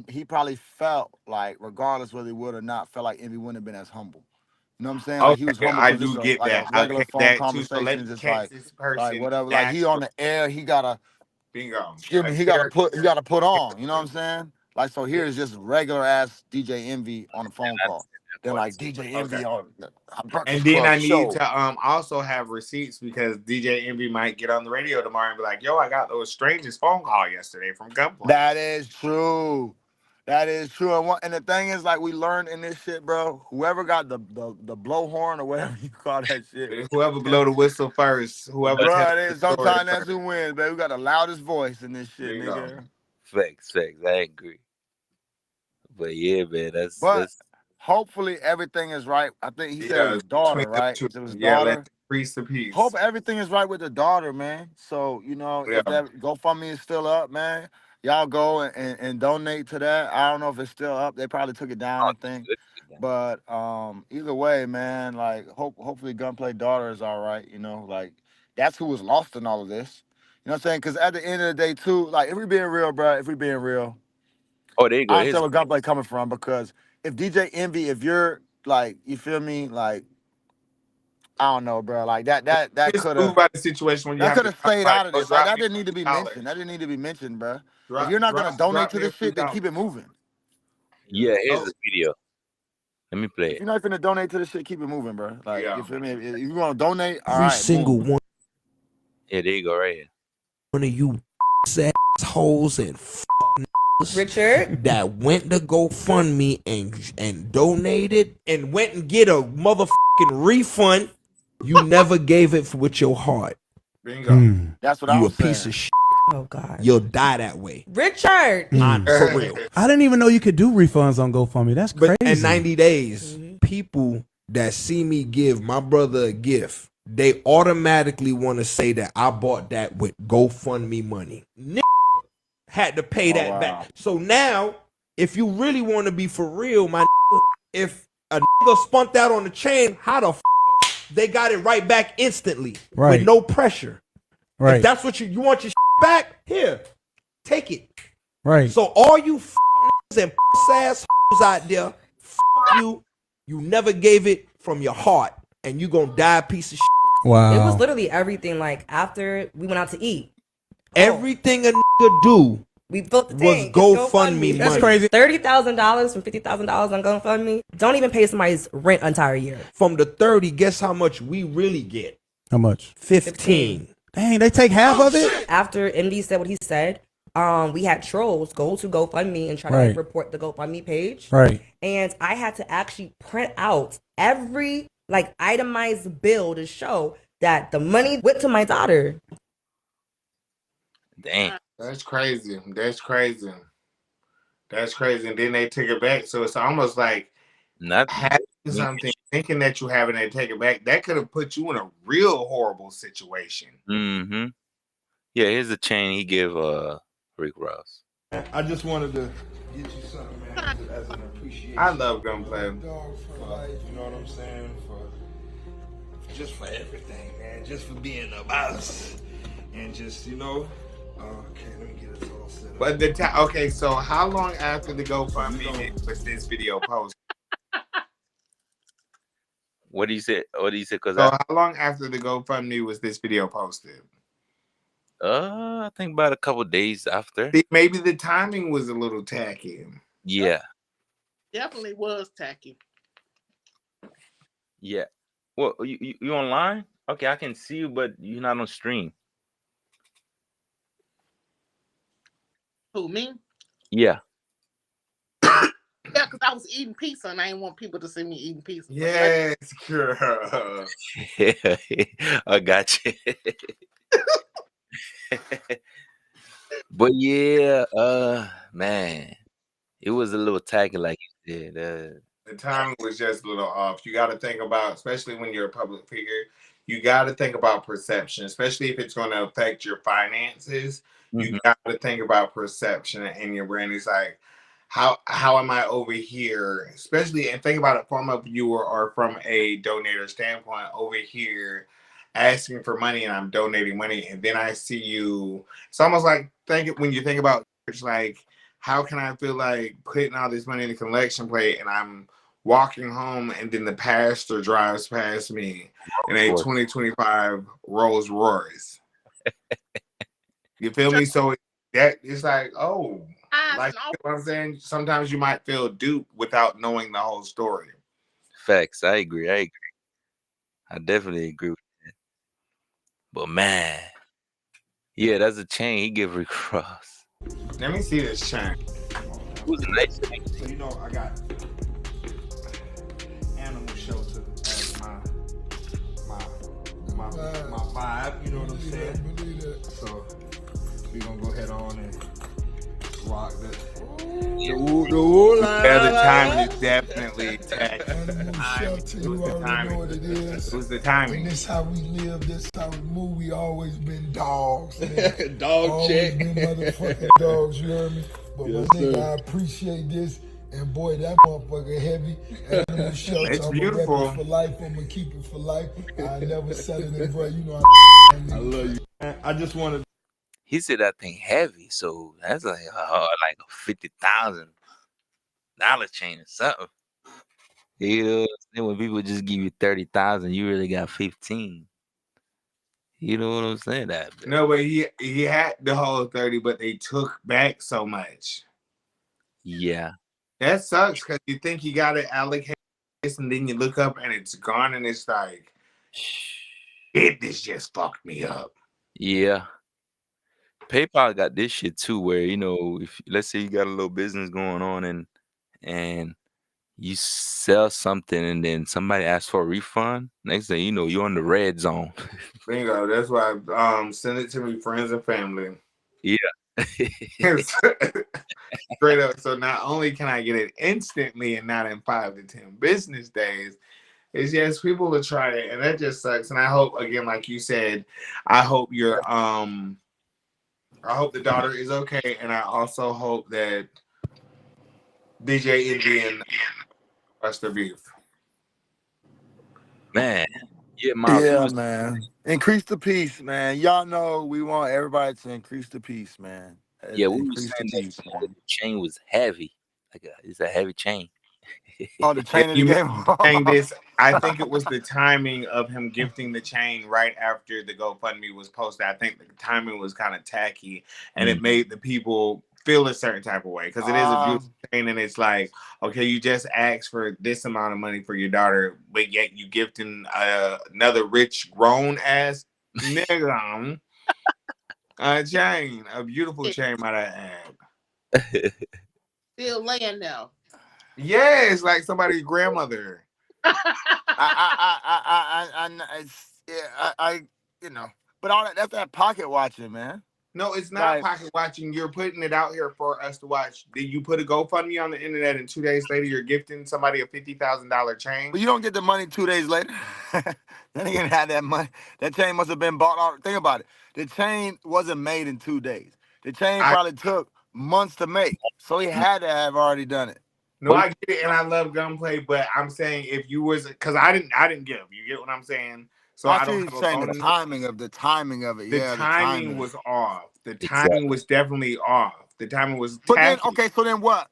[SPEAKER 10] he probably felt like, regardless whether he would or not, felt like Envy wouldn't have been as humble. You know what I'm saying? Like he was
[SPEAKER 2] Okay,
[SPEAKER 10] humble
[SPEAKER 2] I
[SPEAKER 10] because it's
[SPEAKER 2] do get
[SPEAKER 10] like a
[SPEAKER 2] that.
[SPEAKER 10] regular
[SPEAKER 2] Okay,
[SPEAKER 10] phone
[SPEAKER 2] that too. So let
[SPEAKER 10] conversation,
[SPEAKER 2] me
[SPEAKER 10] just
[SPEAKER 2] catch this
[SPEAKER 10] like
[SPEAKER 2] person
[SPEAKER 10] whatever. Like he on
[SPEAKER 2] natural.
[SPEAKER 10] the air, he gotta
[SPEAKER 2] Bingo.
[SPEAKER 10] excuse me, he gotta put on. You know what I'm saying? Like so here's just regular ass DJ Envy on a phone call. Then like DJ Envy on a
[SPEAKER 2] And
[SPEAKER 10] Breakfast
[SPEAKER 2] then
[SPEAKER 10] Club
[SPEAKER 2] I need
[SPEAKER 10] show.
[SPEAKER 2] to also have receipts because DJ Envy might get on the radio tomorrow and be like, "Yo, I got the strangest phone call yesterday from Gunplay."
[SPEAKER 10] That is true. That is true. And the thing is, like, we learned in this shit, bro. Whoever got the blowhorn or whatever you call that shit.
[SPEAKER 2] Whoever blow the whistle first, whoever tells
[SPEAKER 10] Bro, it
[SPEAKER 2] the
[SPEAKER 10] is.
[SPEAKER 2] story
[SPEAKER 10] Sometimes that's
[SPEAKER 2] first.
[SPEAKER 10] who wins, baby. We got the loudest voice in this shit,
[SPEAKER 2] Bingo.
[SPEAKER 10] nigga.
[SPEAKER 4] Facts. I agree. But yeah, man,
[SPEAKER 10] But hopefully everything is right. I think he said it was his daughter, right? It was his
[SPEAKER 2] Yeah, let's
[SPEAKER 10] daughter.
[SPEAKER 2] increase the peace.
[SPEAKER 10] Hope everything is right with the daughter, man. So, you know,
[SPEAKER 2] Yeah.
[SPEAKER 10] if that GoFundMe is still up, man, y'all go and donate to that. I don't know if it's still up. They probably took it down, I think. But either way, man, like hopefully Gunplay daughter is all right, you know, like that's who was lost in all of this. You know what I'm saying? Because at the end of the day, too, like if we being real, bro, if we being real,
[SPEAKER 4] oh, there you go.
[SPEAKER 10] I understand where Gunplay coming from because if DJ Envy, if you're like, you feel me, like I don't know, bro. Like that
[SPEAKER 2] Just
[SPEAKER 10] could
[SPEAKER 2] move
[SPEAKER 10] have
[SPEAKER 2] out the situation when you have
[SPEAKER 10] could
[SPEAKER 2] to
[SPEAKER 10] have stayed out of this. Like
[SPEAKER 2] drop
[SPEAKER 10] that
[SPEAKER 2] me
[SPEAKER 10] didn't need to be
[SPEAKER 2] $20.
[SPEAKER 10] mentioned. That didn't need to be mentioned, bro. If you're not gonna donate to
[SPEAKER 2] me a
[SPEAKER 10] this
[SPEAKER 2] few
[SPEAKER 10] shit, then keep it
[SPEAKER 2] dollars.
[SPEAKER 10] moving.
[SPEAKER 4] Yeah, here's the video. Let me play
[SPEAKER 10] If
[SPEAKER 4] it.
[SPEAKER 10] you're not gonna donate to this shit, keep it moving, bro. Like
[SPEAKER 2] Yeah.
[SPEAKER 10] you feel me? If you gonna donate, all
[SPEAKER 8] Every
[SPEAKER 10] right,
[SPEAKER 8] single
[SPEAKER 10] boom.
[SPEAKER 8] one.
[SPEAKER 4] Yeah, there you go, right here.
[SPEAKER 8] One of you assholes and
[SPEAKER 17] Richard
[SPEAKER 8] that went to GoFundMe and donated and went and get a motherfucking refund. You never gave it with your heart.
[SPEAKER 2] Bingo.
[SPEAKER 10] That's what
[SPEAKER 8] You
[SPEAKER 10] I
[SPEAKER 8] a
[SPEAKER 10] was
[SPEAKER 8] piece
[SPEAKER 10] saying.
[SPEAKER 8] of shit.
[SPEAKER 17] Oh God.
[SPEAKER 8] You'll die that way.
[SPEAKER 17] Richard.
[SPEAKER 8] For real.
[SPEAKER 18] I didn't even know you could do refunds on GoFundMe. That's crazy.
[SPEAKER 8] But in 90 days, people that see me give my brother a gift, they automatically want to say that I bought that with GoFundMe money. Had to pay that back. So now, if you really want to be for real, my if a nigga spunked out on the chain, how the they got it right back instantly with no pressure.
[SPEAKER 18] Right.
[SPEAKER 8] If that's what you want your back, here, take it.
[SPEAKER 18] Right.
[SPEAKER 8] So all you and ass out there, you never gave it from your heart, and you gonna die a piece of shit.
[SPEAKER 18] Wow.
[SPEAKER 17] It was literally everything. Like after we went out to eat,
[SPEAKER 8] everything a nigga do
[SPEAKER 17] we built the
[SPEAKER 8] was
[SPEAKER 17] thing.
[SPEAKER 8] GoFundMe money.
[SPEAKER 18] That's crazy.
[SPEAKER 17] $30,000 from $50,000 on GoFundMe. Don't even pay somebody's rent entire year.
[SPEAKER 8] From the 30, guess how much we really get?
[SPEAKER 18] How much?
[SPEAKER 8] 15.
[SPEAKER 18] Dang, they take half of it?
[SPEAKER 17] After Envy said what he said, we had trolls go to GoFundMe and try to like, report the GoFundMe page.
[SPEAKER 18] Right.
[SPEAKER 17] And I had to actually print out every like itemized bill to show that the money went to my daughter.
[SPEAKER 4] Dang.
[SPEAKER 2] That's crazy. That's crazy. That's crazy. And then they take it back. So it's almost like having something, thinking that you have it and they take it back. That could have put you in a real horrible situation.
[SPEAKER 4] Mm-hmm. Yeah, here's the chain he gave Rick Ross.
[SPEAKER 8] I just wanted to get you something, man, as an appreciation.
[SPEAKER 2] I love Gunplay.
[SPEAKER 8] You know what I'm saying? Just for everything, man. Just for being about us. And just, you know. Okay, let me get it all set up.
[SPEAKER 2] But okay, so how long after the GoFundMe was this video posted?
[SPEAKER 4] What do you say? Cause
[SPEAKER 2] how long after the GoFundMe was this video posted?
[SPEAKER 4] I think about a couple days after.
[SPEAKER 2] See, maybe the timing was a little tacky.
[SPEAKER 4] Yeah.
[SPEAKER 5] Definitely was tacky.
[SPEAKER 4] Yeah. Well, you online? Okay, I can see you, but you're not on stream.
[SPEAKER 5] Who, me?
[SPEAKER 4] Yeah.
[SPEAKER 5] Yeah, because I was eating pizza and I didn't want people to see me eating pizza.
[SPEAKER 2] Yes, girl.
[SPEAKER 4] Yeah, I got you. But yeah, man, it was a little tacky, like you said.
[SPEAKER 2] The timing was just a little off. You got to think about, especially when you're a public figure, you got to think about perception, especially if it's going to affect your finances. You got to think about perception and your brand. It's like, how am I over here, especially and think about it from a viewer or from a donator standpoint over here asking for money and I'm donating money and then I see you. It's almost like when you think about church, like how can I feel like putting all this money in the collection plate and I'm walking home and then the pastor drives past me in a 2025 Rolls Royce. You feel me? So that it's like, oh, like you know what I'm saying? Sometimes you might feel duped without knowing the whole story.
[SPEAKER 4] Facts. I agree. I definitely agree with that. But man, yeah, that's a chain he give Rick Ross.
[SPEAKER 2] Let me see this chain.
[SPEAKER 4] It was a nice chain.
[SPEAKER 8] So you know I got animal shelter as my vibe, you know what I'm saying? So we gonna go ahead on and rock that.
[SPEAKER 2] Yeah, the timing is definitely tacky. It was the timing.
[SPEAKER 3] And this how we live, this how we move. We always been dogs.
[SPEAKER 8] Dog
[SPEAKER 3] always
[SPEAKER 8] check.
[SPEAKER 3] been motherfucking dogs, you heard me? But
[SPEAKER 8] Yes,
[SPEAKER 3] my nigga,
[SPEAKER 8] sir.
[SPEAKER 3] I appreciate this. And boy, that motherfucker heavy. Animal shelter,
[SPEAKER 2] It's
[SPEAKER 3] I'm
[SPEAKER 2] beautiful.
[SPEAKER 3] Rep it for life. I'm gonna keep it for life. I never sell it in, bro. You know
[SPEAKER 8] I love you. I just wanted.
[SPEAKER 4] He said that thing heavy, so that's like a $50,000 chain or something. You know, then when people just give you 30,000, you really got 15. You know what I'm saying?
[SPEAKER 2] No, but he had the whole 30, but they took back so much.
[SPEAKER 4] Yeah.
[SPEAKER 2] That sucks because you think you got it allocated, and then you look up and it's gone, and it's like, this just fucked me up.
[SPEAKER 4] Yeah. PayPal got this shit too, where if let's say you got a little business going on and you sell something and then somebody asks for a refund, next thing you know, you're in the red zone.
[SPEAKER 2] Bingo. That's why send it to me, friends and family.
[SPEAKER 4] Yeah.
[SPEAKER 2] Straight up. So not only can I get it instantly and not in 5 to 10 business days, it's yes, people will try it, and that just sucks. And I hope, again, like you said, I hope I hope the daughter is okay, and I also hope that DJ Indian watch their beef.
[SPEAKER 4] Man, yeah,
[SPEAKER 10] man. Increase the peace, man. Y'all know we want everybody to increase the peace, man.
[SPEAKER 4] Yeah, we were
[SPEAKER 10] Increase the
[SPEAKER 4] saying
[SPEAKER 10] peace,
[SPEAKER 4] that
[SPEAKER 10] man.
[SPEAKER 4] the chain was heavy. It's a heavy chain.
[SPEAKER 10] Oh, the chain that he gave him.
[SPEAKER 2] Saying this, I think it was the timing of him gifting the chain right after the GoFundMe was posted. I think the timing was kind of tacky, and it made the people feel a certain type of way because it is a beautiful chain, and it's like, okay, you just asked for this amount of money for your daughter, but yet you gifting another rich grown ass nigga a chain, a beautiful chain, might I add.
[SPEAKER 5] Still laying now.
[SPEAKER 2] Yes, like somebody's grandmother.
[SPEAKER 10] But all that's that pocket watching, man.
[SPEAKER 2] No, it's not pocket watching. You're putting it out here for us to watch. Did you put a GoFundMe on the internet and 2 days later you're gifting somebody a $50,000 chain?
[SPEAKER 10] But you don't get the money 2 days later. That nigga had that money. That chain must have been bought out. Think about it. The chain wasn't made in 2 days. The chain probably took months to make. So he had to have already done it.
[SPEAKER 2] No, I get it, and I love gunplay, but I'm saying if you was, because I didn't give. You get what I'm saying? So I don't have
[SPEAKER 10] saying
[SPEAKER 2] a
[SPEAKER 10] the timing of it.
[SPEAKER 2] The timing was off. The timing was definitely off. The timing was tacky.
[SPEAKER 10] But then, okay, so then what?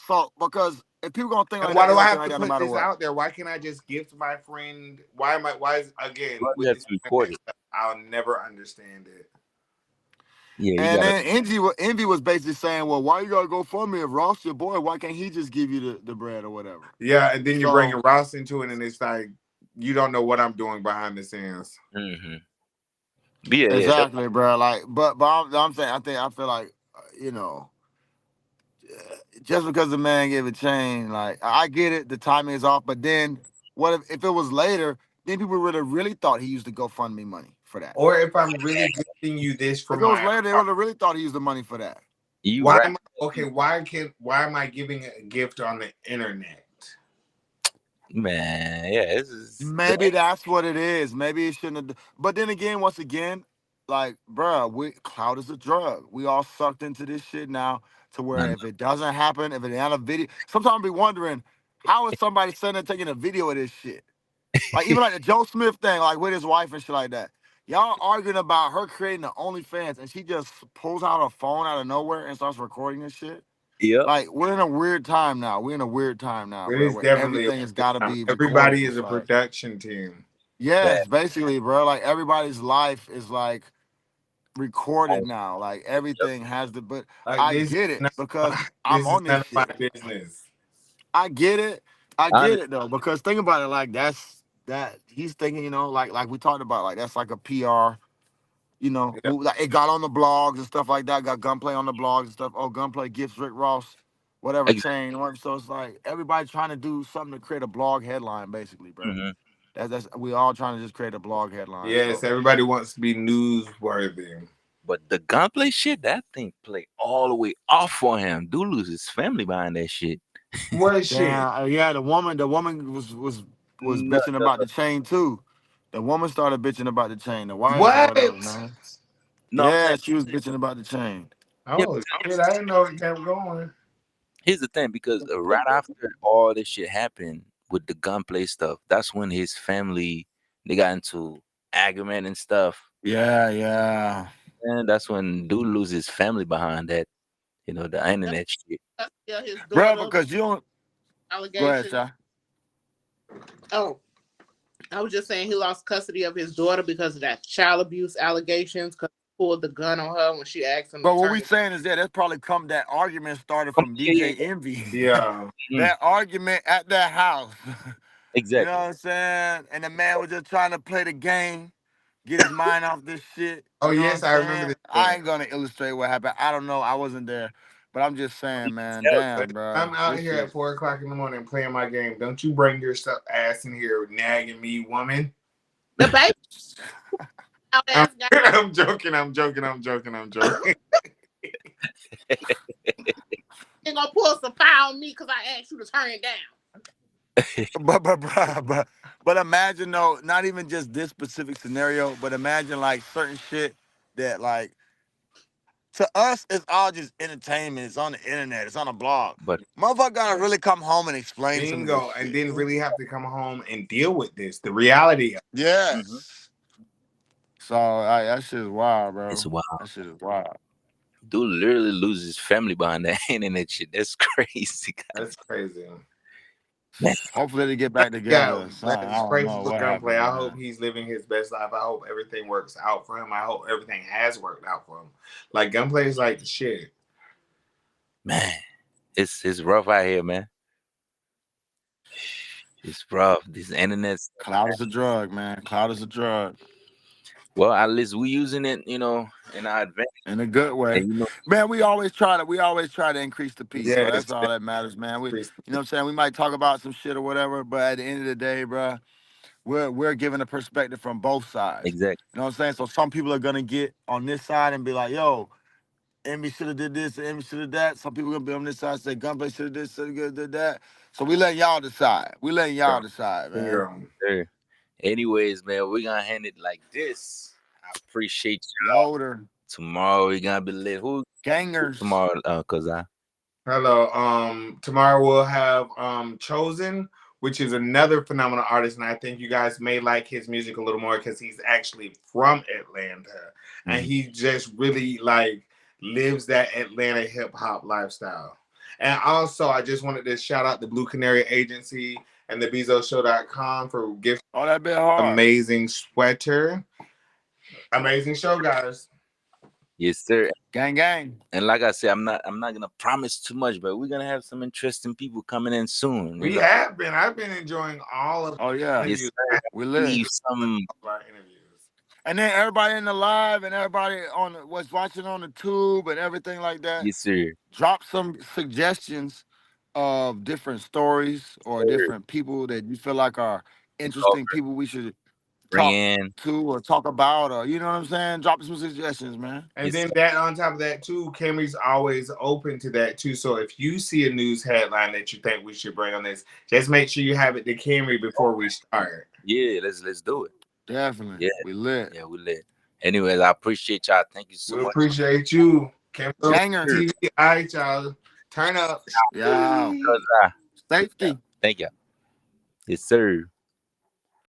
[SPEAKER 10] So because if people gonna think like
[SPEAKER 2] why
[SPEAKER 10] that,
[SPEAKER 2] do I have to
[SPEAKER 10] no
[SPEAKER 2] put
[SPEAKER 10] matter
[SPEAKER 2] this
[SPEAKER 10] what.
[SPEAKER 2] out there? Why can't I just gift my friend? Why is again?
[SPEAKER 4] You have to record it.
[SPEAKER 2] I'll never understand it.
[SPEAKER 4] Yeah,
[SPEAKER 10] and then Envy was basically saying, well, why you gotta go for me if Ross your boy? Why can't he just give you the bread or whatever?
[SPEAKER 2] Yeah, and then you're bringing Ross into it, and it's like you don't know what I'm doing behind the scenes.
[SPEAKER 4] Mm-hmm. Yeah,
[SPEAKER 10] exactly, bro. Like, but I'm saying, I feel like just because the man gave a chain, like I get it, the timing is off. But then, what if it was later? Then people would have really thought he used the GoFundMe money for that.
[SPEAKER 2] Or if I'm really gifting you this for
[SPEAKER 10] if it was later, they would have really thought he used the money for that.
[SPEAKER 2] Why am I giving a gift on the internet?
[SPEAKER 4] Man, yeah,
[SPEAKER 10] maybe that's what it is. Maybe it shouldn't have. But then again, once again, like, bruh, clout is a drug. We all sucked into this shit now to where if it doesn't happen, if it ain't a video, sometimes I be wondering, how is somebody sitting there taking a video of this shit? Like, even like the Joe Smith thing, like with his wife and shit like that. Y'all arguing about her creating the OnlyFans and she just pulls out her phone out of nowhere and starts recording this shit.
[SPEAKER 4] Yep.
[SPEAKER 10] Like, we're in a weird time now. We're in a weird time now,
[SPEAKER 2] It
[SPEAKER 10] bro,
[SPEAKER 2] is
[SPEAKER 10] where
[SPEAKER 2] definitely
[SPEAKER 10] everything has got to be recorded.
[SPEAKER 2] everybody is
[SPEAKER 10] It's
[SPEAKER 2] a
[SPEAKER 10] like,
[SPEAKER 2] production team.
[SPEAKER 10] yes, basically, bro. Like, everybody's life is like recorded now. Like, everything has to, but
[SPEAKER 2] Like
[SPEAKER 10] I
[SPEAKER 2] this,
[SPEAKER 10] get it because I'm
[SPEAKER 2] this is
[SPEAKER 10] on
[SPEAKER 2] none
[SPEAKER 10] this
[SPEAKER 2] of my
[SPEAKER 10] shit.
[SPEAKER 2] business.
[SPEAKER 10] I get it. I get
[SPEAKER 4] Honest,
[SPEAKER 10] it though, because think about it, like that he's thinking, like we talked about, like that's like a PR,
[SPEAKER 2] Yeah.
[SPEAKER 10] move. Like, it got on the blogs and stuff like that. Got Gunplay on the blogs and stuff. Oh, Gunplay gifts Rick Ross, whatever
[SPEAKER 4] exactly.
[SPEAKER 10] chain. So it's like everybody trying to do something to create a blog headline, basically, bro.
[SPEAKER 4] Hmm.
[SPEAKER 10] That's we all trying to just create a blog headline.
[SPEAKER 2] Yes,
[SPEAKER 10] So
[SPEAKER 2] everybody wants to be newsworthy.
[SPEAKER 4] But the gunplay shit, that thing play all the way off for him. Dude lose his family behind that shit.
[SPEAKER 2] What shit?
[SPEAKER 10] damn, yeah, the woman was
[SPEAKER 4] No,
[SPEAKER 10] bitching about the chain too. The woman started bitching about the chain. The wife or
[SPEAKER 2] What?
[SPEAKER 10] whatever, man.
[SPEAKER 4] no, I'm
[SPEAKER 10] Yeah,
[SPEAKER 4] saying,
[SPEAKER 10] she was bitching about the chain.
[SPEAKER 4] yeah,
[SPEAKER 2] Oh shit! I didn't know it kept going.
[SPEAKER 4] here's the thing, because right after all this shit happened with the gunplay stuff, that's when his family, they got into argument and stuff.
[SPEAKER 10] Yeah, yeah.
[SPEAKER 4] And that's when dude lose his family behind that, the internet shit.
[SPEAKER 5] Yeah, his
[SPEAKER 10] Bro,
[SPEAKER 5] daughter
[SPEAKER 10] because you don't go ahead,
[SPEAKER 5] allegations.
[SPEAKER 10] Shy.
[SPEAKER 5] Oh, I was just saying he lost custody of his daughter because of that child abuse allegations. Because he pulled the gun on her when she asked him to
[SPEAKER 10] But what
[SPEAKER 5] turn
[SPEAKER 10] we
[SPEAKER 5] it.
[SPEAKER 10] saying is that that argument started
[SPEAKER 4] Come
[SPEAKER 10] from
[SPEAKER 4] on, yeah,
[SPEAKER 10] DJ Envy.
[SPEAKER 2] Yeah.
[SPEAKER 4] yeah.
[SPEAKER 10] That argument at their house. You know
[SPEAKER 4] Exactly.
[SPEAKER 10] what I'm saying? And the man was just trying to play the game, get his mind off this shit.
[SPEAKER 2] Oh
[SPEAKER 10] You know what I'm
[SPEAKER 2] yes, I remember
[SPEAKER 10] saying?
[SPEAKER 2] this
[SPEAKER 10] I
[SPEAKER 2] story.
[SPEAKER 10] ain't gonna illustrate what happened. I don't know. I wasn't there. But I'm just saying, man,
[SPEAKER 4] Tell
[SPEAKER 10] damn,
[SPEAKER 2] But
[SPEAKER 10] bro.
[SPEAKER 2] I'm out
[SPEAKER 10] This
[SPEAKER 2] here
[SPEAKER 10] shit.
[SPEAKER 2] at 4 o'clock in the morning playing my game. Don't you bring your stuff ass in here nagging me, woman.
[SPEAKER 5] The baby out
[SPEAKER 2] I'm,
[SPEAKER 5] ass guy
[SPEAKER 2] I'm joking. I'm joking. I'm joking. I'm joking.
[SPEAKER 5] ain't gonna pull some fire on me because I asked you to turn it down.
[SPEAKER 10] But imagine though, not even just this specific scenario, but imagine like certain shit that like to us it's all just entertainment. It's on the internet. It's on a blog.
[SPEAKER 4] But
[SPEAKER 10] Motherfucker gotta really come home and explain some of this
[SPEAKER 2] Bingo. And
[SPEAKER 10] shit.
[SPEAKER 2] then really have to come home and deal with this. The reality of it.
[SPEAKER 4] mhm,
[SPEAKER 10] Yes. So that shit is wild,
[SPEAKER 4] it's
[SPEAKER 10] bro.
[SPEAKER 4] wild.
[SPEAKER 10] That shit is wild.
[SPEAKER 4] Dude literally loses his family behind that internet shit. That's crazy.
[SPEAKER 2] That's crazy.
[SPEAKER 4] Man,
[SPEAKER 10] Hopefully they get back
[SPEAKER 2] Yeah,
[SPEAKER 10] together. So I
[SPEAKER 2] let's
[SPEAKER 10] don't
[SPEAKER 2] praise
[SPEAKER 10] know
[SPEAKER 2] for
[SPEAKER 10] what
[SPEAKER 2] Gunplay.
[SPEAKER 10] happened,
[SPEAKER 2] I hope
[SPEAKER 10] man.
[SPEAKER 2] he's living his best life. I hope everything works out for him. I hope everything has worked out for him. Like Gunplay is like the shit.
[SPEAKER 4] man, it's rough out here, man. It's rough. This internet stuff.
[SPEAKER 10] Cloud is a drug, man. Cloud is a drug.
[SPEAKER 4] Well, at least we using it, in our advantage.
[SPEAKER 10] In a good way.
[SPEAKER 4] And
[SPEAKER 10] Man, we always try to increase the peace, bro.
[SPEAKER 2] Yes.
[SPEAKER 10] That's all that matters, man. You know what I'm saying? We might talk about some shit or whatever, but at the end of the day, bro, we're giving a perspective from both sides.
[SPEAKER 4] exactly.
[SPEAKER 10] You know what I'm saying? So some people are gonna get on this side and be like, yo, Emmy should have did this, Emmy should have that. Some people gonna be on this side and say Gunplay should have this, should have did that. So we letting y'all decide. We letting y'all decide, man.
[SPEAKER 4] Sure. Anyways, man, we're gonna hand it like this. I appreciate y'all.
[SPEAKER 10] Loader.
[SPEAKER 4] Tomorrow we gonna be lit. Who
[SPEAKER 10] Gangers.
[SPEAKER 4] tomorrow? Cause
[SPEAKER 2] Hello. Tomorrow we'll have Chosen, which is another phenomenal artist, and I think you guys may like his music a little more because he's actually from Atlanta, and he just really like lives that Atlanta hip hop lifestyle. And also, I just wanted to shout out the Blue Canary Agency and the BezoShow.com for gifting
[SPEAKER 10] that bit hard.
[SPEAKER 2] amazing sweater. Amazing show, guys.
[SPEAKER 4] yes, sir.
[SPEAKER 10] Gang, gang.
[SPEAKER 4] And like I said, I'm not gonna promise too much, but we're gonna have some interesting people coming in soon.
[SPEAKER 2] We have been. I've been enjoying all of.
[SPEAKER 10] Oh yeah,
[SPEAKER 4] Yes,
[SPEAKER 10] we live.
[SPEAKER 4] some.
[SPEAKER 10] And then everybody in the live and everybody on what's watching on the tube and everything like that.
[SPEAKER 4] Yes, sir.
[SPEAKER 10] Drop some suggestions of different stories or different people that you feel like are interesting people we should talk to or talk about, or you know what I'm saying? Drop some suggestions, man.
[SPEAKER 2] And then that on top of that too, Camry's always open to that too. So if you see a news headline that you think we should bring on this, just make sure you have it to Camry before we start.
[SPEAKER 4] Yeah, let's do it.
[SPEAKER 10] Definitely.
[SPEAKER 4] Yeah,
[SPEAKER 10] we lit.
[SPEAKER 4] Yeah, we lit. Anyways, I appreciate y'all. Thank you so
[SPEAKER 2] We
[SPEAKER 4] much.
[SPEAKER 2] appreciate you.
[SPEAKER 10] Banger.
[SPEAKER 2] TV. All right, y'all. Turn up.
[SPEAKER 10] Yeah. Safety.
[SPEAKER 4] Thank you. Yes, sir.